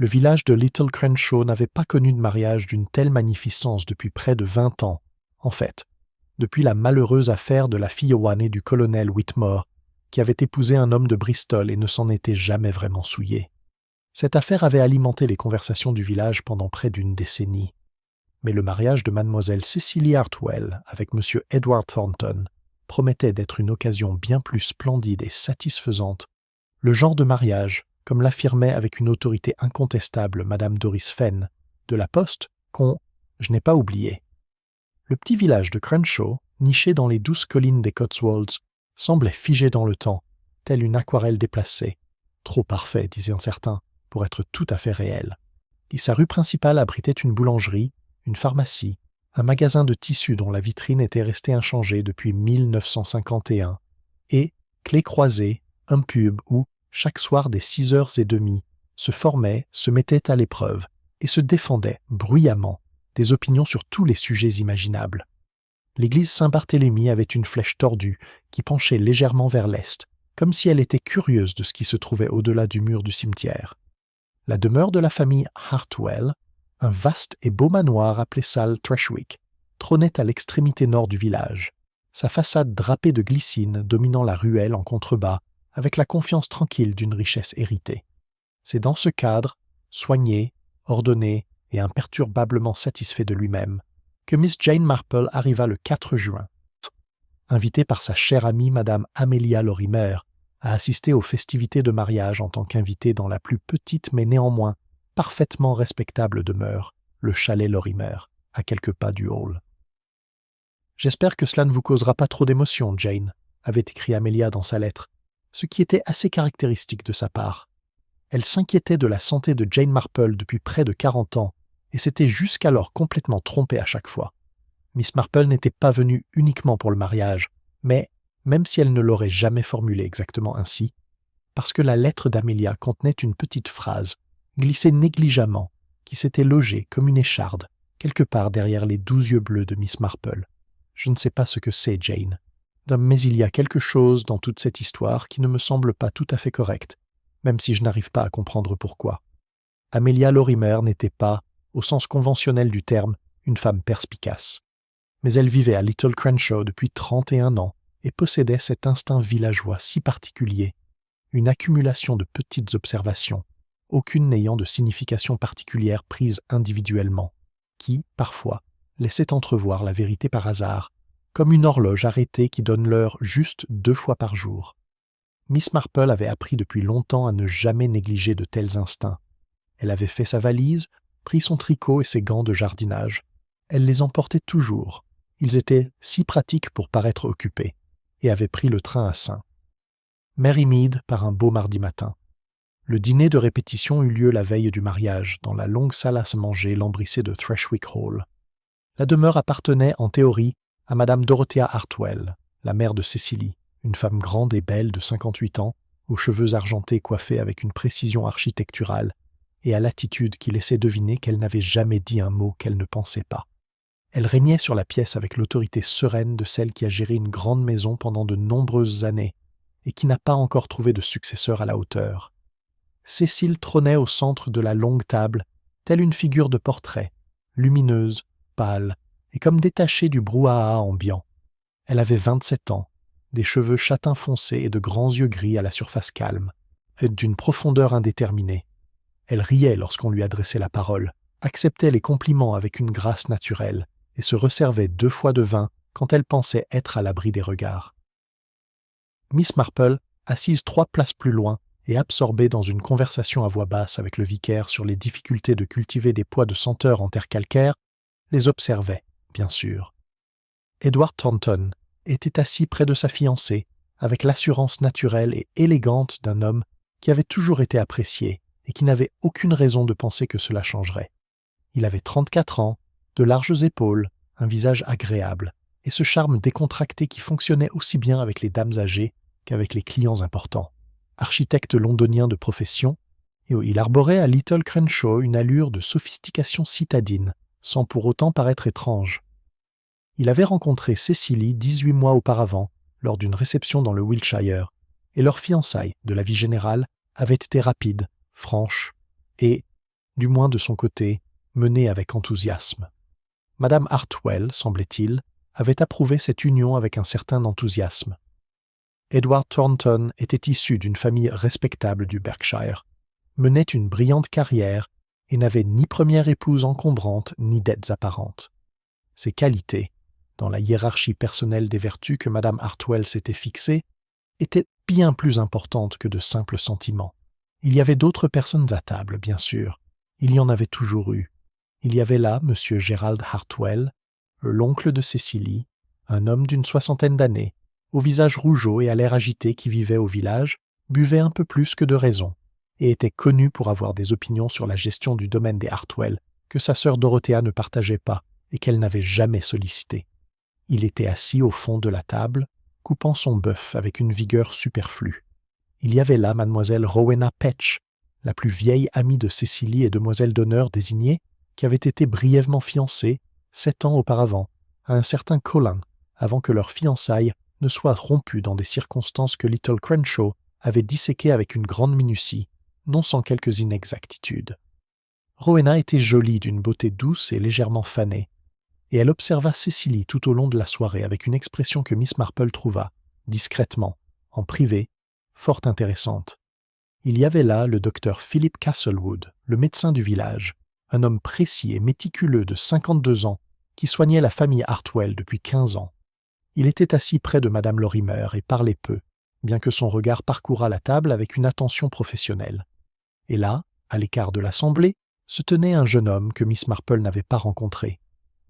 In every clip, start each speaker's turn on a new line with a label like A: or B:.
A: Le village de Little Crenshaw n'avait pas connu de mariage d'une telle magnificence depuis près de 20 ans. En fait, depuis la malheureuse affaire de la fille ouanée du colonel Whitmore, qui avait épousé un homme de Bristol et ne s'en était jamais vraiment souillé. Cette affaire avait alimenté les conversations du village pendant près d'une décennie. Mais le mariage de mademoiselle Cecily Hartwell avec monsieur Edward Thornton promettait d'être une occasion bien plus splendide et satisfaisante, le genre de mariage, comme l'affirmait avec une autorité incontestable madame Doris Fenn, de la Poste, je n'ai pas oublié. Le petit village de Crenshaw, niché dans les douces collines des Cotswolds, semblait figé dans le temps, telle une aquarelle déplacée. Trop parfait, disaient certains, pour être tout à fait réel. Et sa rue principale abritait une boulangerie, une pharmacie, un magasin de tissus dont la vitrine était restée inchangée depuis 1951, et, clés croisées, un pub où, chaque soir dès 6h30, se formait, se mettait à l'épreuve, et se défendait, bruyamment, des opinions sur tous les sujets imaginables. L'église Saint-Barthélemy avait une flèche tordue qui penchait légèrement vers l'est, comme si elle était curieuse de ce qui se trouvait au-delà du mur du cimetière. La demeure de la famille Hartwell, un vaste et beau manoir appelé salle Treshwick, trônait à l'extrémité nord du village, sa façade drapée de glycines dominant la ruelle en contrebas, avec la confiance tranquille d'une richesse héritée. C'est dans ce cadre, soigné, ordonné et imperturbablement satisfait de lui-même, que Miss Jane Marple arriva le 4 juin, invitée par sa chère amie Madame Amelia Lorimer à assister aux festivités de mariage en tant qu'invitée dans la plus petite mais néanmoins parfaitement respectable demeure, le chalet Lorimer, à quelques pas du hall. « J'espère que cela ne vous causera pas trop d'émotion, Jane », avait écrit Amelia dans sa lettre, ce qui était assez caractéristique de sa part. Elle s'inquiétait de la santé de Jane Marple depuis près de 40 ans, et s'était jusqu'alors complètement trompée à chaque fois. Miss Marple n'était pas venue uniquement pour le mariage, mais, même si elle ne l'aurait jamais formulé exactement ainsi, parce que la lettre d'Amelia contenait une petite phrase, glissée négligemment, qui s'était logée comme une écharde, quelque part derrière les 12 yeux bleus de Miss Marple. Je ne sais pas ce que c'est, Jane. Mais il y a quelque chose dans toute cette histoire qui ne me semble pas tout à fait correct, même si je n'arrive pas à comprendre pourquoi. Amelia Lorimer n'était pas, au sens conventionnel du terme, une femme perspicace. Mais elle vivait à Little Crenshaw depuis 31 ans et possédait cet instinct villageois si particulier, une accumulation de petites observations, aucune n'ayant de signification particulière prise individuellement, qui, parfois, laissait entrevoir la vérité par hasard, comme une horloge arrêtée qui donne l'heure juste 2 fois par jour. Miss Marple avait appris depuis longtemps à ne jamais négliger de tels instincts. Elle avait fait sa valise, pris son tricot et ses gants de jardinage. Elle les emportait toujours. Ils étaient si pratiques pour paraître occupés, et avait pris le train à Saint. Mary Mead par un beau mardi matin. Le dîner de répétition eut lieu la veille du mariage, dans la longue salle à se manger lambrissée de Treshwick Hall. La demeure appartenait, en théorie, à Madame Dorothea Hartwell, la mère de Cecily, une femme grande et belle de 58 ans, aux cheveux argentés coiffés avec une précision architecturale, et à l'attitude qui laissait deviner qu'elle n'avait jamais dit un mot qu'elle ne pensait pas. Elle régnait sur la pièce avec l'autorité sereine de celle qui a géré une grande maison pendant de nombreuses années, et qui n'a pas encore trouvé de successeur à la hauteur. Cécile trônait au centre de la longue table, telle une figure de portrait, lumineuse, pâle, et comme détachée du brouhaha ambiant. Elle avait 27 ans, des cheveux châtain foncé et de grands yeux gris à la surface calme, et d'une profondeur indéterminée. Elle riait lorsqu'on lui adressait la parole, acceptait les compliments avec une grâce naturelle, et se resservait 2 fois de vin quand elle pensait être à l'abri des regards. Miss Marple, assise 3 places plus loin, et absorbée dans une conversation à voix basse avec le vicaire sur les difficultés de cultiver des pois de senteur en terre calcaire, les observait, bien sûr. Edward Thornton était assis près de sa fiancée, avec l'assurance naturelle et élégante d'un homme qui avait toujours été apprécié et qui n'avait aucune raison de penser que cela changerait. Il avait 34 ans, de larges épaules, un visage agréable, et ce charme décontracté qui fonctionnait aussi bien avec les dames âgées qu'avec les clients importants. Architecte londonien de profession, il arborait à Little Crenshaw une allure de sophistication citadine, sans pour autant paraître étrange. Il avait rencontré Cecily 18 mois auparavant, lors d'une réception dans le Wiltshire, et leur fiançailles, de la vie générale, avaient été rapides, franches, et, du moins de son côté, menée avec enthousiasme. Madame Hartwell, semblait-il, avait approuvé cette union avec un certain enthousiasme. Edward Thornton était issu d'une famille respectable du Berkshire, menait une brillante carrière et n'avait ni première épouse encombrante ni dettes apparentes. Ses qualités, dans la hiérarchie personnelle des vertus que Madame Hartwell s'était fixée, étaient bien plus importantes que de simples sentiments. Il y avait d'autres personnes à table, bien sûr. Il y en avait toujours eu. Il y avait là M. Gerald Hartwell, l'oncle de Cécilie, un homme d'une 60aine d'années, au visage rougeaud et à l'air agité qui vivait au village, buvait un peu plus que de raison, et était connu pour avoir des opinions sur la gestion du domaine des Hartwell que sa sœur Dorothea ne partageait pas et qu'elle n'avait jamais sollicité. Il était assis au fond de la table, coupant son bœuf avec une vigueur superflue. Il y avait là mademoiselle Rowena Petch, la plus vieille amie de Cécilie et demoiselle d'honneur désignée, qui avait été brièvement fiancée, 7 ans auparavant, à un certain Colin, avant que leur fiançailles ne soit rompue dans des circonstances que Little Crenshaw avait disséquées avec une grande minutie, non sans quelques inexactitudes. Rowena était jolie d'une beauté douce et légèrement fanée, et elle observa Cécilie tout au long de la soirée avec une expression que Miss Marple trouva, discrètement, en privé, fort intéressante. Il y avait là le docteur Philip Castlewood, le médecin du village, un homme précis et méticuleux de 52 ans, qui soignait la famille Hartwell depuis 15 ans. Il était assis près de Madame Lorimer et parlait peu, bien que son regard parcourât la table avec une attention professionnelle. Et là, à l'écart de l'assemblée, se tenait un jeune homme que Miss Marple n'avait pas rencontré.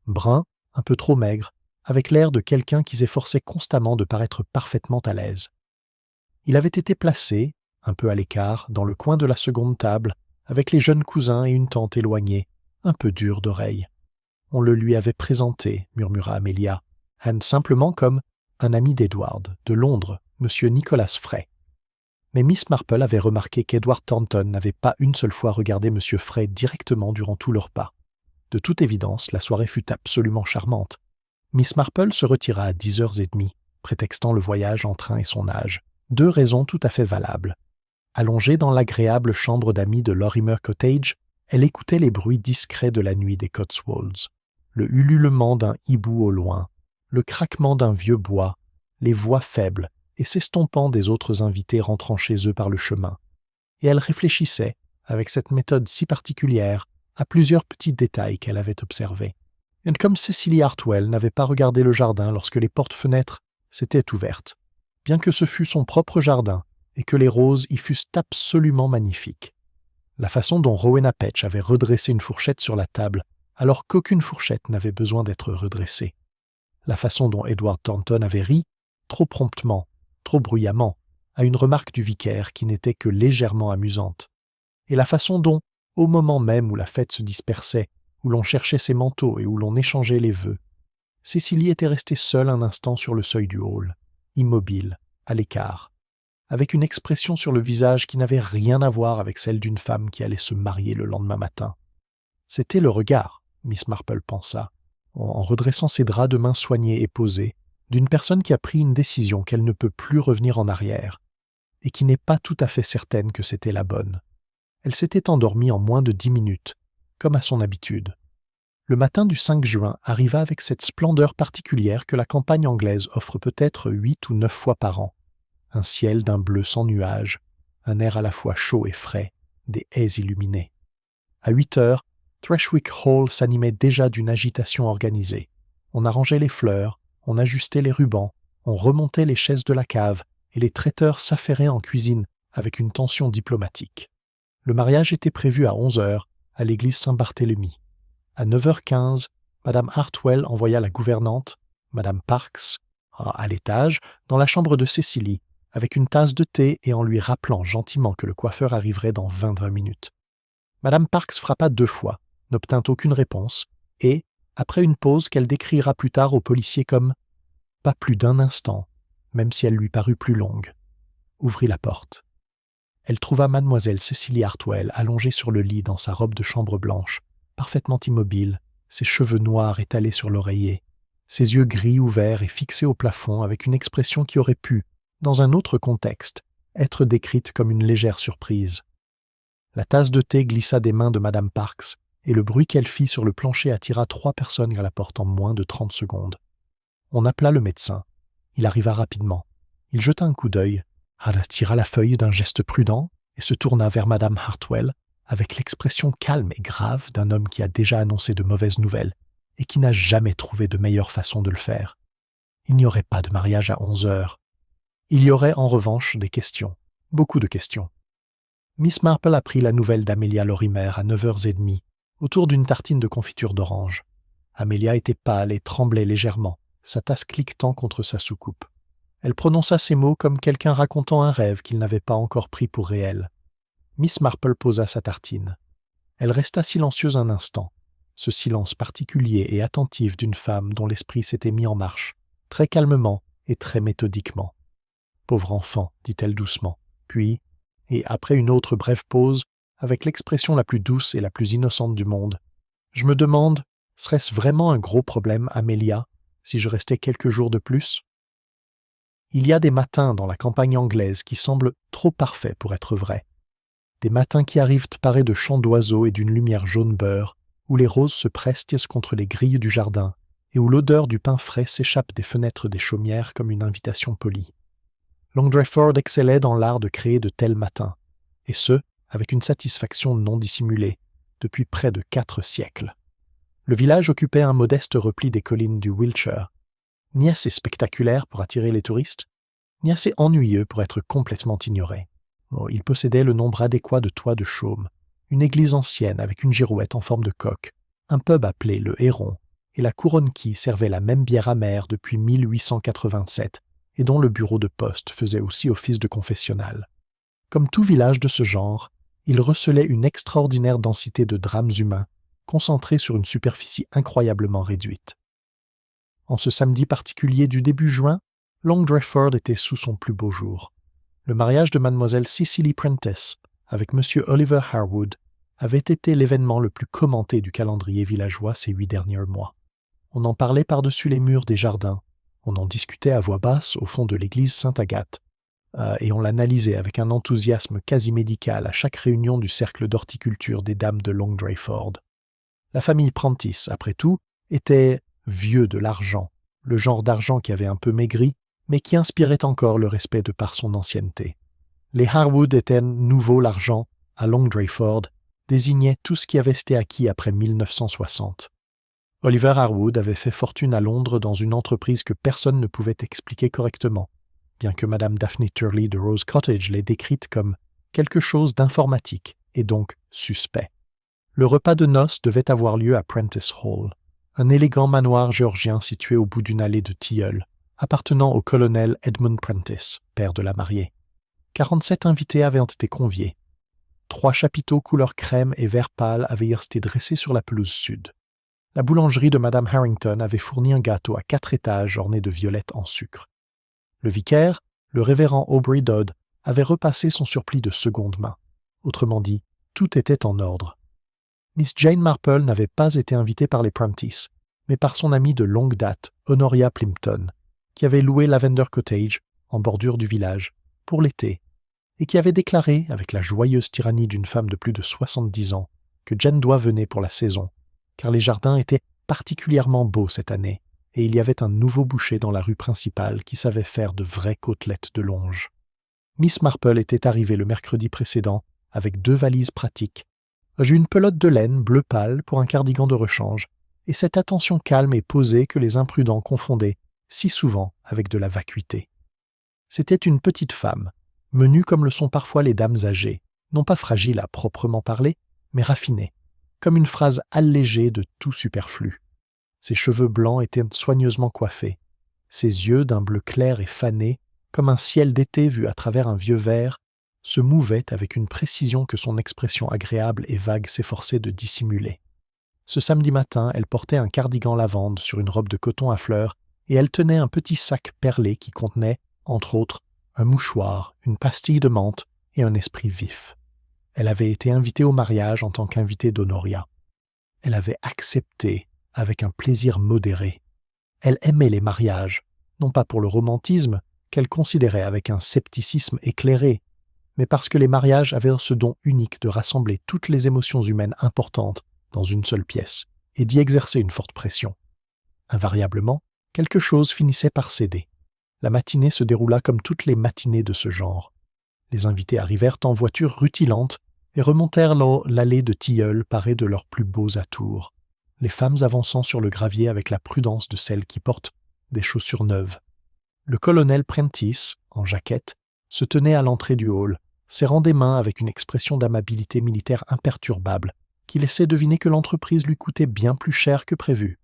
A: Brun, un peu trop maigre, avec l'air de quelqu'un qui s'efforçait constamment de paraître parfaitement à l'aise. Il avait été placé, un peu à l'écart, dans le coin de la seconde table, avec les jeunes cousins et une tante éloignée, un peu dure d'oreille. On le lui avait présenté, murmura Amelia, Anne simplement comme un ami d'Edward, de Londres, M. Nicholas Frey. Mais Miss Marple avait remarqué qu'Edward Thornton n'avait pas une seule fois regardé M. Frey directement durant tout le repas. De toute évidence, la soirée fut absolument charmante. Miss Marple se retira à 10h30, prétextant le voyage en train et son âge. 2 raisons tout à fait valables. Allongée dans l'agréable chambre d'amis de Lorimer Cottage, elle écoutait les bruits discrets de la nuit des Cotswolds, le ululement d'un hibou au loin, le craquement d'un vieux bois, les voix faibles et s'estompant des autres invités rentrant chez eux par le chemin. Et elle réfléchissait, avec cette méthode si particulière, à plusieurs petits détails qu'elle avait observés. Et comme Cécilie Hartwell n'avait pas regardé le jardin lorsque les portes-fenêtres s'étaient ouvertes, bien que ce fût son propre jardin et que les roses y fussent absolument magnifiques. La façon dont Rowena Petch avait redressé une fourchette sur la table, alors qu'aucune fourchette n'avait besoin d'être redressée. La façon dont Edward Thornton avait ri, trop promptement, trop bruyamment, à une remarque du vicaire qui n'était que légèrement amusante. Et la façon dont, au moment même où la fête se dispersait, où l'on cherchait ses manteaux et où l'on échangeait les vœux, Cécilie était restée seule un instant sur le seuil du hall, immobile, à l'écart, avec une expression sur le visage qui n'avait rien à voir avec celle d'une femme qui allait se marier le lendemain matin. C'était le regard, Miss Marple pensa, en redressant ses draps de main soignés et posés, d'une personne qui a pris une décision qu'elle ne peut plus revenir en arrière, et qui n'est pas tout à fait certaine que c'était la bonne. Elle s'était endormie en moins de 10 minutes, comme à son habitude. Le matin du 5 juin arriva avec cette splendeur particulière que la campagne anglaise offre peut-être 8 ou 9 fois par an. Un ciel d'un bleu sans nuages, un air à la fois chaud et frais, des haies illuminées. À 8 heures, Thrushwick Hall s'animait déjà d'une agitation organisée. On arrangeait les fleurs, on ajustait les rubans, on remontait les chaises de la cave, et les traiteurs s'affairaient en cuisine avec une tension diplomatique. Le mariage était prévu à 11 heures, à l'église Saint-Barthélemy. À 9h15, Madame Hartwell envoya la gouvernante, Madame Parkes, à l'étage, dans la chambre de Cécilie, avec une tasse de thé et en lui rappelant gentiment que le coiffeur arriverait dans 20 minutes. Madame Parkes frappa 2 fois, n'obtint aucune réponse, et, après une pause qu'elle décrira plus tard au policier comme « pas plus d'un instant », même si elle lui parut plus longue, ouvrit la porte. Elle trouva mademoiselle Cécilie Hartwell allongée sur le lit dans sa robe de chambre blanche, parfaitement immobile, ses cheveux noirs étalés sur l'oreiller, ses yeux gris ouverts et fixés au plafond avec une expression qui aurait pu, dans un autre contexte, être décrite comme une légère surprise. La tasse de thé glissa des mains de Madame Parks, et le bruit qu'elle fit sur le plancher attira 3 personnes à la porte en moins de 30 secondes. On appela le médecin. Il arriva rapidement. Il jeta un coup d'œil, tira la feuille d'un geste prudent et se tourna vers Madame Hartwell avec l'expression calme et grave d'un homme qui a déjà annoncé de mauvaises nouvelles et qui n'a jamais trouvé de meilleure façon de le faire. Il n'y aurait pas de mariage à 11 heures. Il y aurait en revanche des questions, beaucoup de questions. Miss Marple apprit la nouvelle d'Amelia Lorimer à 9h30, autour d'une tartine de confiture d'orange. Amelia était pâle et tremblait légèrement, sa tasse cliquetant contre sa soucoupe. Elle prononça ces mots comme quelqu'un racontant un rêve qu'il n'avait pas encore pris pour réel. Miss Marple posa sa tartine. Elle resta silencieuse un instant, ce silence particulier et attentif d'une femme dont l'esprit s'était mis en marche, très calmement et très méthodiquement. « Pauvre enfant, dit-elle doucement, puis, et après une autre brève pause, avec l'expression la plus douce et la plus innocente du monde, « Je me demande, serait-ce vraiment un gros problème, Amelia, si je restais quelques jours de plus ?» Il y a des matins dans la campagne anglaise qui semblent trop parfaits pour être vrais. Des matins qui arrivent parés de chants d'oiseaux et d'une lumière jaune beurre, où les roses se prestionnent contre les grilles du jardin et où l'odeur du pain frais s'échappe des fenêtres des chaumières comme une invitation polie. Long Dreyford excellait dans l'art de créer de tels matins, et ce, avec une satisfaction non dissimulée, depuis près de 4 siècles. Le village occupait un modeste repli des collines du Wiltshire, ni assez spectaculaire pour attirer les touristes, ni assez ennuyeux pour être complètement ignoré. Il possédait le nombre adéquat de toits de chaume, une église ancienne avec une girouette en forme de coque, un pub appelé le Héron, et la Couronne qui servait la même bière amère depuis 1887 et dont le bureau de poste faisait aussi office de confessionnal. Comme tout village de ce genre, il recelait une extraordinaire densité de drames humains, concentrés sur une superficie incroyablement réduite. En ce samedi particulier du début juin, Long Dreyford était sous son plus beau jour. Le mariage de mademoiselle Cicely Prentice avec monsieur Oliver Harwood avait été l'événement le plus commenté du calendrier villageois ces 8 derniers mois. On en parlait par-dessus les murs des jardins, on en discutait à voix basse au fond de l'église Sainte-Agathe, et on l'analysait avec un enthousiasme quasi médical à chaque réunion du cercle d'horticulture des dames de Long Dreyford. La famille Prentice, après tout, était vieux de l'argent, le genre d'argent qui avait un peu maigri, mais qui inspirait encore le respect de par son ancienneté. Les Harwood étaient nouveau l'argent, à Long Dreyford, désignait tout ce qui avait été acquis après 1960. Oliver Harwood avait fait fortune à Londres dans une entreprise que personne ne pouvait expliquer correctement, bien que Madame Daphne Turley de Rose Cottage l'ait décrite comme quelque chose d'informatique et donc suspect. Le repas de noces devait avoir lieu à Prentice Hall, un élégant manoir géorgien situé au bout d'une allée de tilleuls, appartenant au colonel Edmund Prentice, père de la mariée. 47 invités avaient été conviés. 3 chapiteaux couleur crème et vert pâle avaient été dressés sur la pelouse sud. La boulangerie de Madame Harrington avait fourni un gâteau à 4 étages orné de violettes en sucre. Le vicaire, le révérend Aubrey Dodd, avait repassé son surplis de seconde main. Autrement dit, tout était en ordre. Miss Jane Marple n'avait pas été invitée par les Prentice, mais par son amie de longue date, Honoria Plimpton, qui avait loué Lavender Cottage, en bordure du village, pour l'été, et qui avait déclaré, avec la joyeuse tyrannie d'une femme de plus de 70 ans, que Jane Doy venait pour la saison, car les jardins étaient particulièrement beaux cette année, et il y avait un nouveau boucher dans la rue principale qui savait faire de vraies côtelettes de longe. Miss Marple était arrivée le mercredi précédent avec 2 valises pratiques, une pelote de laine bleu pâle pour un cardigan de rechange, et cette attention calme et posée que les imprudents confondaient si souvent avec de la vacuité. C'était une petite femme, menue comme le sont parfois les dames âgées, non pas fragiles à proprement parler, mais raffinées, comme une phrase allégée de tout superflu. Ses cheveux blancs étaient soigneusement coiffés, ses yeux d'un bleu clair et fané, comme un ciel d'été vu à travers un vieux verre, se mouvaient avec une précision que son expression agréable et vague s'efforçait de dissimuler. Ce samedi matin, elle portait un cardigan lavande sur une robe de coton à fleurs et elle tenait un petit sac perlé qui contenait, entre autres, un mouchoir, une pastille de menthe et un esprit vif. Elle avait été invitée au mariage en tant qu'invitée d'Honoria. Elle avait accepté avec un plaisir modéré. Elle aimait les mariages, non pas pour le romantisme, qu'elle considérait avec un scepticisme éclairé, mais parce que les mariages avaient ce don unique de rassembler toutes les émotions humaines importantes dans une seule pièce et d'y exercer une forte pression. Invariablement, quelque chose finissait par céder. La matinée se déroula comme toutes les matinées de ce genre. Les invités arrivèrent en voiture rutilante et remontèrent l'allée de tilleuls parée de leurs plus beaux atours, les femmes avançant sur le gravier avec la prudence de celles qui portent des chaussures neuves. Le colonel Prentice, en jaquette, se tenait à l'entrée du hall, serrant des mains avec une expression d'amabilité militaire imperturbable, qui laissait deviner que l'entreprise lui coûtait bien plus cher que prévu.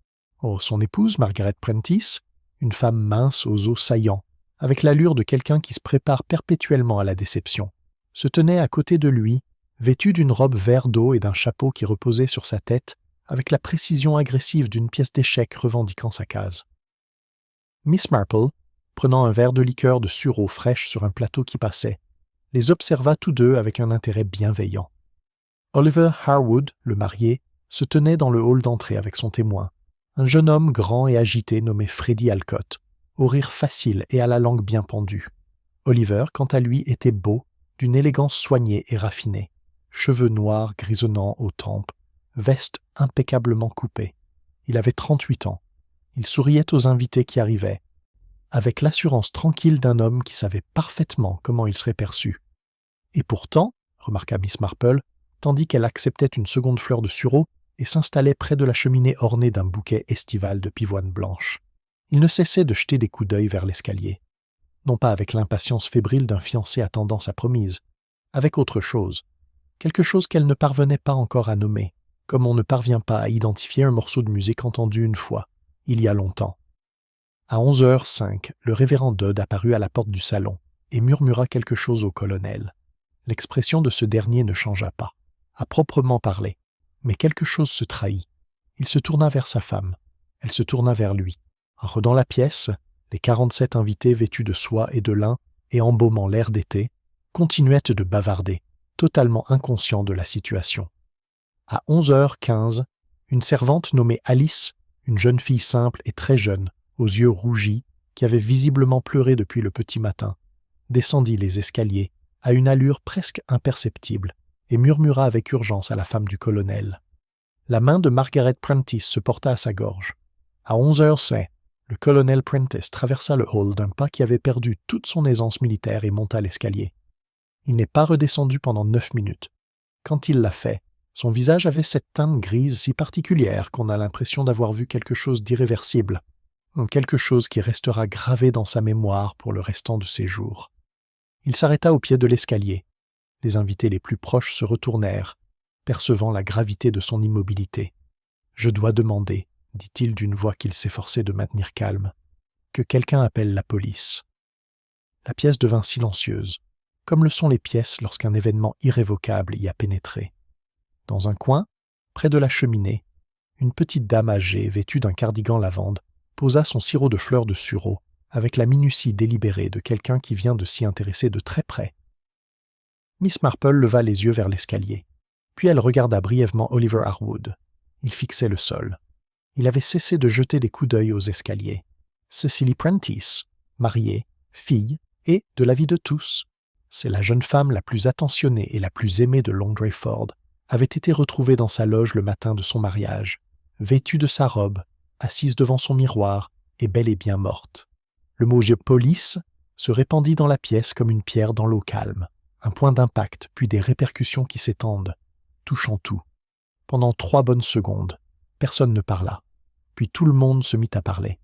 A: Son épouse, Margaret Prentice, une femme mince aux os saillants, avec l'allure de quelqu'un qui se prépare perpétuellement à la déception, se tenait à côté de lui, vêtue d'une robe vert d'eau et d'un chapeau qui reposait sur sa tête, avec la précision agressive d'une pièce d'échecs revendiquant sa case. Miss Marple, prenant un verre de liqueur de sureau fraîche sur un plateau qui passait, les observa tous deux avec un intérêt bienveillant. Oliver Harwood, le marié, se tenait dans le hall d'entrée avec son témoin, un jeune homme grand et agité nommé Freddie Alcott, au rire facile et à la langue bien pendue. Oliver, quant à lui, était beau, d'une élégance soignée et raffinée, cheveux noirs grisonnants aux tempes, veste impeccablement coupée. Il avait 38 ans. Il souriait aux invités qui arrivaient, avec l'assurance tranquille d'un homme qui savait parfaitement comment il serait perçu. Et pourtant, remarqua Miss Marple, tandis qu'elle acceptait une seconde fleur de sureau et s'installait près de la cheminée ornée d'un bouquet estival de pivoine blanche. Il ne cessait de jeter des coups d'œil vers l'escalier. Non pas avec l'impatience fébrile d'un fiancé attendant sa promise, avec autre chose. Quelque chose qu'elle ne parvenait pas encore à nommer, comme on ne parvient pas à identifier un morceau de musique entendu une fois, il y a longtemps. À 11h05, le révérend Dodd apparut à la porte du salon et murmura quelque chose au colonel. L'expression de ce dernier ne changea pas, à proprement parler, mais quelque chose se trahit. Il se tourna vers sa femme. Elle se tourna vers lui. En rodant la pièce, les 47 invités vêtus de soie et de lin et embaumant l'air d'été continuaient de bavarder, totalement inconscients de la situation. À 11h15, une servante nommée Alice, une jeune fille simple et très jeune, aux yeux rougis, qui avait visiblement pleuré depuis le petit matin, descendit les escaliers à une allure presque imperceptible et murmura avec urgence à la femme du colonel. La main de Margaret Prentice se porta à sa gorge. À 11h05, le colonel Prentice traversa le hall d'un pas qui avait perdu toute son aisance militaire et monta l'escalier. Il n'est pas redescendu pendant 9 minutes. Quand il l'a fait, son visage avait cette teinte grise si particulière qu'on a l'impression d'avoir vu quelque chose d'irréversible, quelque chose qui restera gravé dans sa mémoire pour le restant de ses jours. Il s'arrêta au pied de l'escalier. Les invités les plus proches se retournèrent, percevant la gravité de son immobilité. « Je dois demander, » dit-il d'une voix qu'il s'efforçait de maintenir calme, « que quelqu'un appelle la police. » La pièce devint silencieuse, comme le sont les pièces lorsqu'un événement irrévocable y a pénétré. Dans un coin, près de la cheminée, une petite dame âgée, vêtue d'un cardigan lavande, posa son sirop de fleurs de sureau avec la minutie délibérée de quelqu'un qui vient de s'y intéresser de très près. Miss Marple leva les yeux vers l'escalier, puis elle regarda brièvement Oliver Harwood. Il fixait le sol. Il avait cessé de jeter des coups d'œil aux escaliers. Cecily Prentice, mariée, fille, et, de l'avis de tous, c'est la jeune femme la plus attentionnée et la plus aimée de Long Drayford, avait été retrouvée dans sa loge le matin de son mariage, vêtue de sa robe, assise devant son miroir et bel et bien morte. Le mot « police » se répandit dans la pièce comme une pierre dans l'eau calme, un point d'impact puis des répercussions qui s'étendent, touchant tout. Pendant 3 bonnes secondes, personne ne parla, puis tout le monde se mit à parler.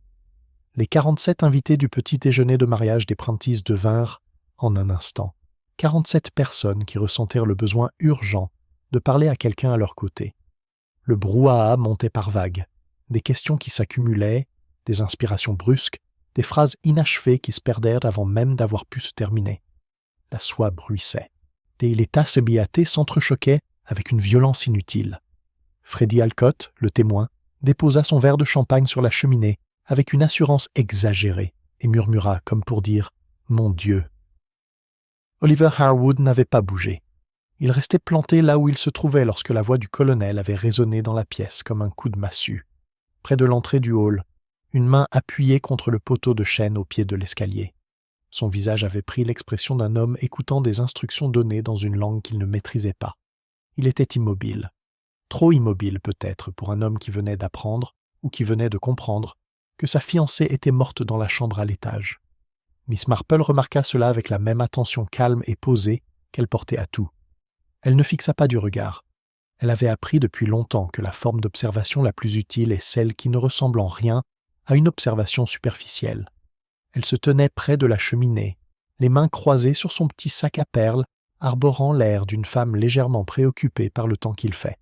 A: Les 47 invités du petit déjeuner de mariage des Prentice devinrent, en un instant, 47 personnes qui ressentèrent le besoin urgent de parler à quelqu'un à leur côté. Le brouhaha montait par vagues, des questions qui s'accumulaient, des inspirations brusques, des phrases inachevées qui se perdèrent avant même d'avoir pu se terminer. La soie bruissait, et les tasses béatées s'entrechoquaient avec une violence inutile. Freddie Alcott, le témoin, déposa son verre de champagne sur la cheminée avec une assurance exagérée et murmura comme pour dire « Mon Dieu !» Oliver Harwood n'avait pas bougé. Il restait planté là où il se trouvait lorsque la voix du colonel avait résonné dans la pièce comme un coup de massue. Près de l'entrée du hall, une main appuyée contre le poteau de chêne au pied de l'escalier. Son visage avait pris l'expression d'un homme écoutant des instructions données dans une langue qu'il ne maîtrisait pas. Il était immobile. Trop immobile peut-être pour un homme qui venait d'apprendre, ou qui venait de comprendre, que sa fiancée était morte dans la chambre à l'étage. Miss Marple remarqua cela avec la même attention calme et posée qu'elle portait à tout. Elle ne fixa pas du regard. Elle avait appris depuis longtemps que la forme d'observation la plus utile est celle qui ne ressemble en rien à une observation superficielle. Elle se tenait près de la cheminée, les mains croisées sur son petit sac à perles, arborant l'air d'une femme légèrement préoccupée par le temps qu'il fait.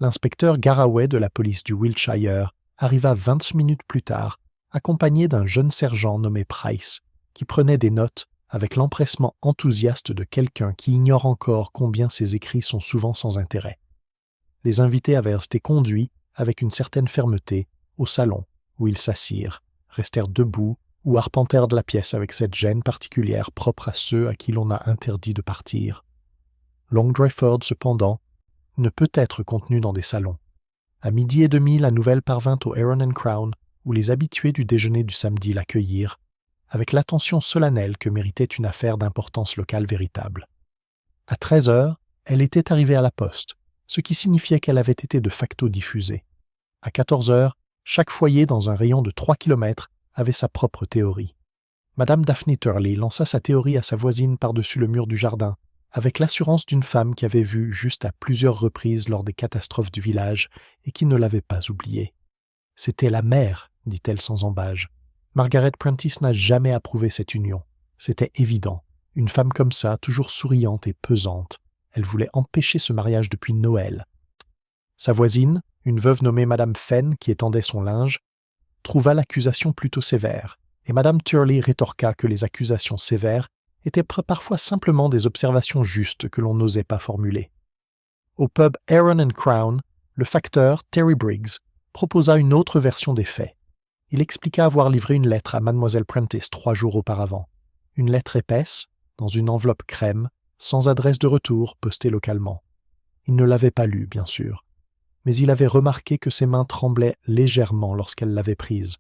A: L'inspecteur Garraway de la police du Wiltshire arriva 20 minutes plus tard, accompagné d'un jeune sergent nommé Price, qui prenait des notes avec l'empressement enthousiaste de quelqu'un qui ignore encore combien ses écrits sont souvent sans intérêt. Les invités avaient été conduits, avec une certaine fermeté, au salon, où ils s'assirent, restèrent debout ou arpentèrent de la pièce avec cette gêne particulière propre à ceux à qui l'on a interdit de partir. Long Dreyford, cependant, ne peut être contenu dans des salons. À 12h30, la nouvelle parvint au Heron and Crown, où les habitués du déjeuner du samedi l'accueillirent, avec l'attention solennelle que méritait une affaire d'importance locale véritable. À 13h, elle était arrivée à la poste, ce qui signifiait qu'elle avait été de facto diffusée. À 14h, chaque foyer dans un rayon de 3 km avait sa propre théorie. Madame Daphne Turley lança sa théorie à sa voisine par-dessus le mur du jardin, avec l'assurance d'une femme qui avait vu juste à plusieurs reprises lors des catastrophes du village et qui ne l'avait pas oubliée. « C'était la mère, dit-elle sans embâge. Margaret Prentice n'a jamais approuvé cette union. C'était évident. Une femme comme ça, toujours souriante et pesante. Elle voulait empêcher ce mariage depuis Noël. » Sa voisine, une veuve nommée Madame Fenn qui étendait son linge, trouva l'accusation plutôt sévère, et Madame Turley rétorqua que les accusations sévères étaient parfois simplement des observations justes que l'on n'osait pas formuler. Au pub Heron and Crown, le facteur, Terry Briggs, proposa une autre version des faits. Il expliqua avoir livré une lettre à Mademoiselle Prentice 3 jours auparavant. Une lettre épaisse, dans une enveloppe crème, sans adresse de retour, postée localement. Il ne l'avait pas lue, bien sûr, mais il avait remarqué que ses mains tremblaient légèrement lorsqu'elle l'avait prise.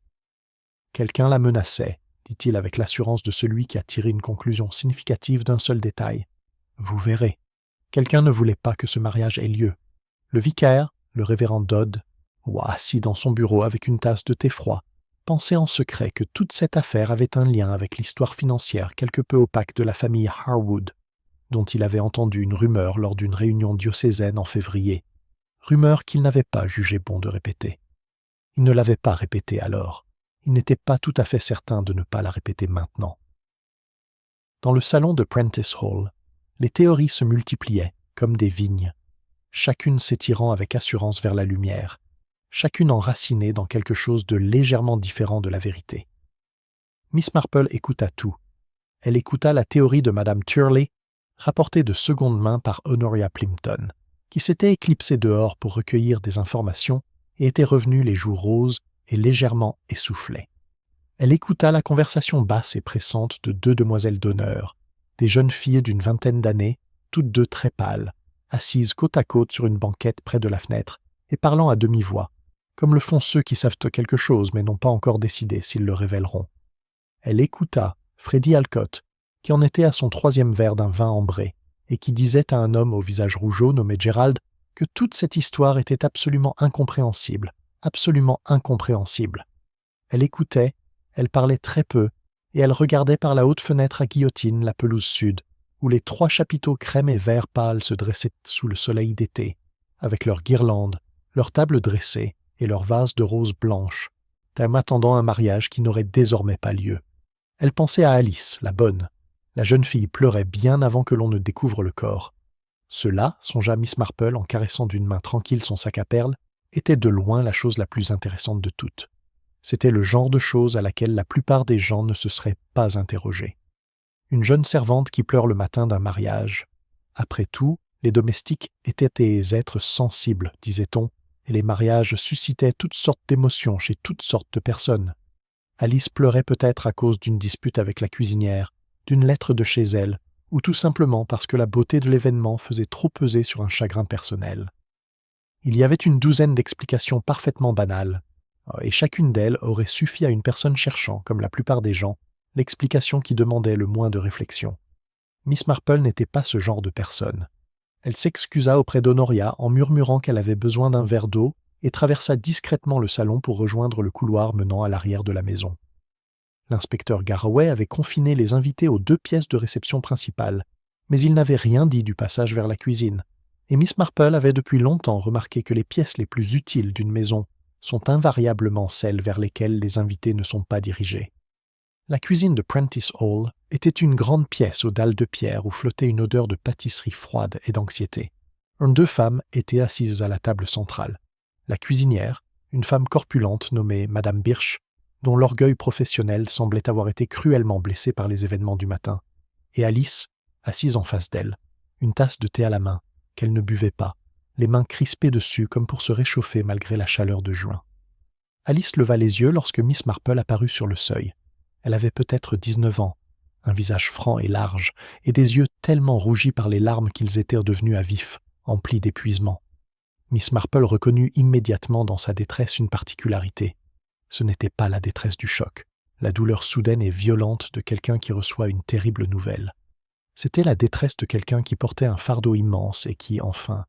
A: Quelqu'un la menaçait, dit-il avec l'assurance de celui qui a tiré une conclusion significative d'un seul détail. Vous verrez. Quelqu'un ne voulait pas que ce mariage ait lieu. Le vicaire, le révérend Dodd, assis dans son bureau avec une tasse de thé froid, pensait en secret que toute cette affaire avait un lien avec l'histoire financière quelque peu opaque de la famille Harwood, dont il avait entendu une rumeur lors d'une réunion diocésaine en février, rumeur qu'il n'avait pas jugé bon de répéter. Il ne l'avait pas répétée alors. Il n'était pas tout à fait certain de ne pas la répéter maintenant. Dans le salon de Prentice Hall, les théories se multipliaient, comme des vignes, chacune s'étirant avec assurance vers la lumière, chacune enracinée dans quelque chose de légèrement différent de la vérité. Miss Marple écouta tout. Elle écouta la théorie de Madame Turley, rapportée de seconde main par Honoria Plimpton, qui s'était éclipsée dehors pour recueillir des informations et était revenue les joues roses et légèrement essoufflée. Elle écouta la conversation basse et pressante de 2 demoiselles d'honneur, des jeunes filles d'une vingtaine d'années, toutes deux très pâles, assises côte à côte sur une banquette près de la fenêtre et parlant à demi-voix, comme le font ceux qui savent quelque chose mais n'ont pas encore décidé s'ils le révéleront. Elle écouta Freddie Alcott, qui en était à son 3e verre d'un vin ambré, et qui disait à un homme au visage rougeau nommé Gerald que toute cette histoire était absolument incompréhensible, absolument incompréhensible. Elle écoutait, elle parlait très peu, et elle regardait par la haute fenêtre à guillotine la pelouse sud, où les 3 chapiteaux crème et vert pâle se dressaient sous le soleil d'été, avec leurs guirlandes, leurs tables dressées et leurs vases de roses blanches, comme attendant un mariage qui n'aurait désormais pas lieu. Elle pensait à Alice, la bonne. La jeune fille pleurait bien avant que l'on ne découvre le corps. Cela, songea Miss Marple en caressant d'une main tranquille son sac à perles, était de loin la chose la plus intéressante de toutes. C'était le genre de chose à laquelle la plupart des gens ne se seraient pas interrogés. Une jeune servante qui pleure le matin d'un mariage. Après tout, les domestiques étaient des êtres sensibles, disait-on, et les mariages suscitaient toutes sortes d'émotions chez toutes sortes de personnes. Alice pleurait peut-être à cause d'une dispute avec la cuisinière, d'une lettre de chez elle, ou tout simplement parce que la beauté de l'événement faisait trop peser sur un chagrin personnel. Il y avait une douzaine d'explications parfaitement banales, et chacune d'elles aurait suffi à une personne cherchant, comme la plupart des gens, l'explication qui demandait le moins de réflexion. Miss Marple n'était pas ce genre de personne. Elle s'excusa auprès d'Honoria en murmurant qu'elle avait besoin d'un verre d'eau et traversa discrètement le salon pour rejoindre le couloir menant à l'arrière de la maison. L'inspecteur Garraway avait confiné les invités aux 2 pièces de réception principales, mais il n'avait rien dit du passage vers la cuisine, et Miss Marple avait depuis longtemps remarqué que les pièces les plus utiles d'une maison sont invariablement celles vers lesquelles les invités ne sont pas dirigés. La cuisine de Prentice Hall était une grande pièce aux dalles de pierre où flottait une odeur de pâtisserie froide et d'anxiété. 2 femmes étaient assises à la table centrale. La cuisinière, une femme corpulente nommée Madame Birch, dont l'orgueil professionnel semblait avoir été cruellement blessé par les événements du matin, et Alice, assise en face d'elle, une tasse de thé à la main, qu'elle ne buvait pas, les mains crispées dessus comme pour se réchauffer malgré la chaleur de juin. Alice leva les yeux lorsque Miss Marple apparut sur le seuil. Elle avait peut-être 19 ans, un visage franc et large, et des yeux tellement rougis par les larmes qu'ils étaient devenus à vif, emplis d'épuisement. Miss Marple reconnut immédiatement dans sa détresse une particularité. Ce n'était pas la détresse du choc, la douleur soudaine et violente de quelqu'un qui reçoit une terrible nouvelle. C'était la détresse de quelqu'un qui portait un fardeau immense et qui, enfin,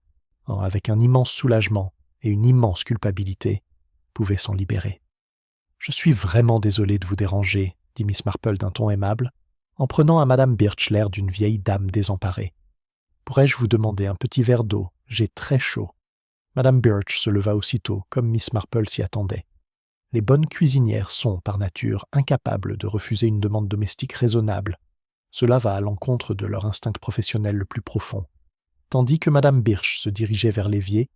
A: avec un immense soulagement et une immense culpabilité, pouvait s'en libérer. « Je suis vraiment désolé de vous déranger, » dit Miss Marple d'un ton aimable, en prenant à Madame Birch l'air d'une vieille dame désemparée. « Pourrais-je vous demander un petit verre d'eau? J'ai très chaud. » Madame Birch se leva aussitôt, comme Miss Marple s'y attendait. Les bonnes cuisinières sont, par nature, incapables de refuser une demande domestique raisonnable. Cela va à l'encontre de leur instinct professionnel le plus profond. Tandis que Madame Birch se dirigeait vers l'évier,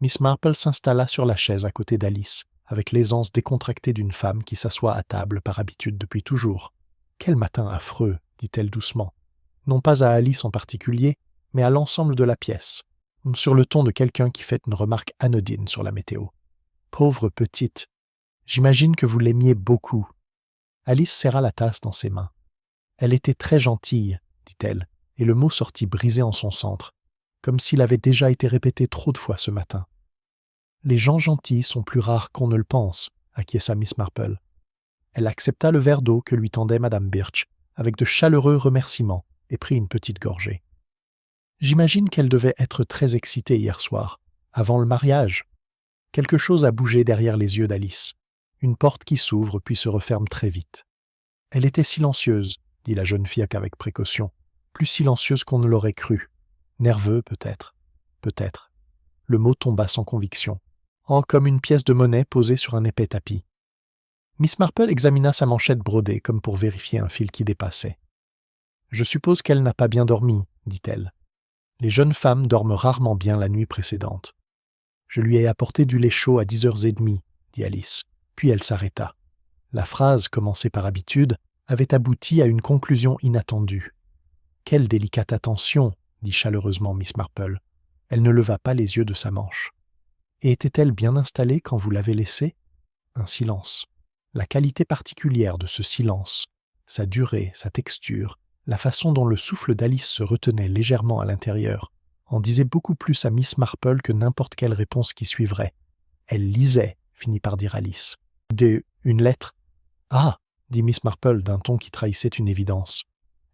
A: Miss Marple s'installa sur la chaise à côté d'Alice, avec l'aisance décontractée d'une femme qui s'assoit à table par habitude depuis toujours. « Quel matin affreux !» dit-elle doucement. Non pas à Alice en particulier, mais à l'ensemble de la pièce, sur le ton de quelqu'un qui fait une remarque anodine sur la météo. « Pauvre petite, j'imagine que vous l'aimiez beaucoup. » Alice serra la tasse dans ses mains. « Elle était très gentille, » dit-elle, et le mot sortit brisé en son centre, comme s'il avait déjà été répété trop de fois ce matin. « Les gens gentils sont plus rares qu'on ne le pense, » acquiesça Miss Marple. Elle accepta le verre d'eau que lui tendait Madame Birch, avec de chaleureux remerciements, et prit une petite gorgée. « J'imagine qu'elle devait être très excitée hier soir, avant le mariage. » Quelque chose a bougé derrière les yeux d'Alice. Une porte qui s'ouvre puis se referme très vite. « Elle était silencieuse, » dit la jeune fille avec précaution, plus silencieuse qu'on ne l'aurait cru. Nerveux, peut-être. Peut-être. Le mot tomba sans conviction, comme une pièce de monnaie posée sur un épais tapis. Miss Marple examina sa manchette brodée comme pour vérifier un fil qui dépassait. « Je suppose qu'elle n'a pas bien dormi, » dit-elle. « Les jeunes femmes dorment rarement bien la nuit précédente. »« Je lui ai apporté du lait chaud à 10h30, » dit Alice, puis elle s'arrêta. La phrase, commencée par habitude, avait abouti à une conclusion inattendue. « Quelle délicate attention !» dit chaleureusement Miss Marple. Elle ne leva pas les yeux de sa manche. « Et était-elle bien installée quand vous l'avez laissée ?» Un silence. La qualité particulière de ce silence, sa durée, sa texture, la façon dont le souffle d'Alice se retenait légèrement à l'intérieur, en disait beaucoup plus à Miss Marple que n'importe quelle réponse qui suivrait. « Elle lisait », finit par dire Alice. « Une lettre ?»« Ah !» dit Miss Marple d'un ton qui trahissait une évidence.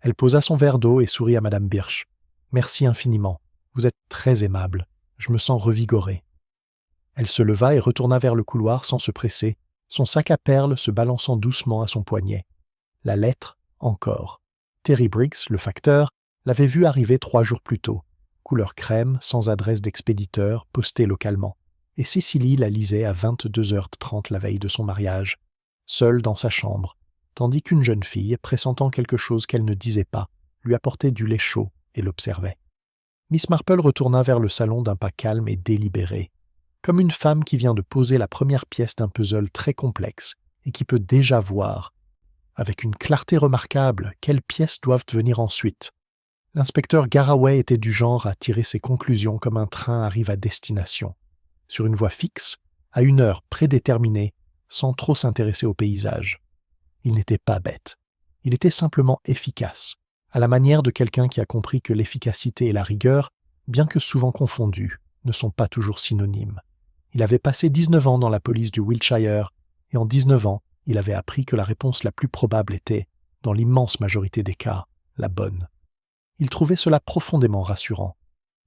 A: Elle posa son verre d'eau et sourit à Madame Birch. « Merci infiniment. Vous êtes très aimable. Je me sens revigorée. » Elle se leva et retourna vers le couloir sans se presser, son sac à perles se balançant doucement à son poignet. La lettre, encore. Terry Briggs, le facteur, l'avait vue arriver 3 jours plus tôt, couleur crème, sans adresse d'expéditeur, postée localement. Et Cécilie la lisait à 22h30 la veille de son mariage, seule dans sa chambre, tandis qu'une jeune fille, pressentant quelque chose qu'elle ne disait pas, lui apportait du lait chaud et l'observait. Miss Marple retourna vers le salon d'un pas calme et délibéré, comme une femme qui vient de poser la première pièce d'un puzzle très complexe et qui peut déjà voir, avec une clarté remarquable, quelles pièces doivent venir ensuite. L'inspecteur Garraway était du genre à tirer ses conclusions comme un train arrive à destination, sur une voie fixe, à une heure prédéterminée, sans trop s'intéresser au paysage. Il n'était pas bête. Il était simplement efficace, à la manière de quelqu'un qui a compris que l'efficacité et la rigueur, bien que souvent confondues, ne sont pas toujours synonymes. Il avait passé 19 ans dans la police du Wiltshire, et en 19 ans, il avait appris que la réponse la plus probable était dans l'immense majorité des cas, la bonne. Il trouvait cela profondément rassurant.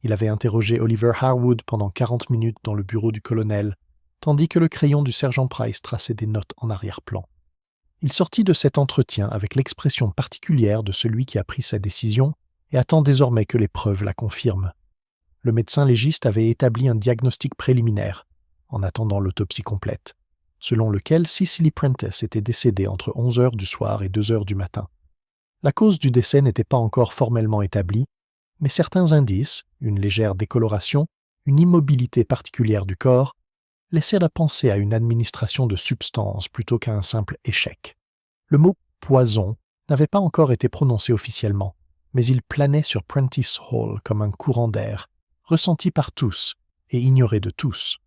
A: Il avait interrogé Oliver Harwood pendant 40 minutes dans le bureau du colonel, tandis que le crayon du sergent Price traçait des notes en arrière-plan. Il sortit de cet entretien avec l'expression particulière de celui qui a pris sa décision et attend désormais que les preuves la confirment. Le médecin légiste avait établi un diagnostic préliminaire, en attendant l'autopsie complète, selon lequel Cicely Prentice était décédée entre 11 heures du soir et 2 heures du matin. La cause du décès n'était pas encore formellement établie, mais certains indices, une légère décoloration, une immobilité particulière du corps, laissaient à penser à une administration de substances plutôt qu'à un simple échec. Le mot « poison » n'avait pas encore été prononcé officiellement, mais il planait sur Prentice Hall comme un courant d'air, ressenti par tous et ignoré de tous.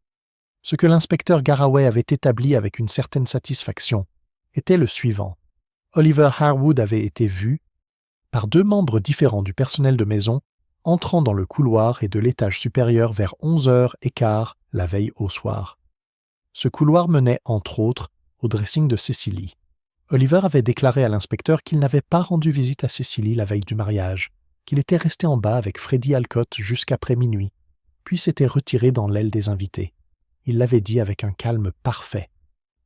A: Ce que l'inspecteur Garraway avait établi avec une certaine satisfaction était le suivant. Oliver Harwood avait été vu par 2 membres différents du personnel de maison entrant dans le couloir et de l'étage supérieur vers 11h15 la veille au soir. Ce couloir menait, entre autres, au dressing de Cicely. Oliver avait déclaré à l'inspecteur qu'il n'avait pas rendu visite à Cicely la veille du mariage, qu'il était resté en bas avec Freddie Alcott jusqu'après minuit, puis s'était retiré dans l'aile des invités. Il l'avait dit avec un calme parfait.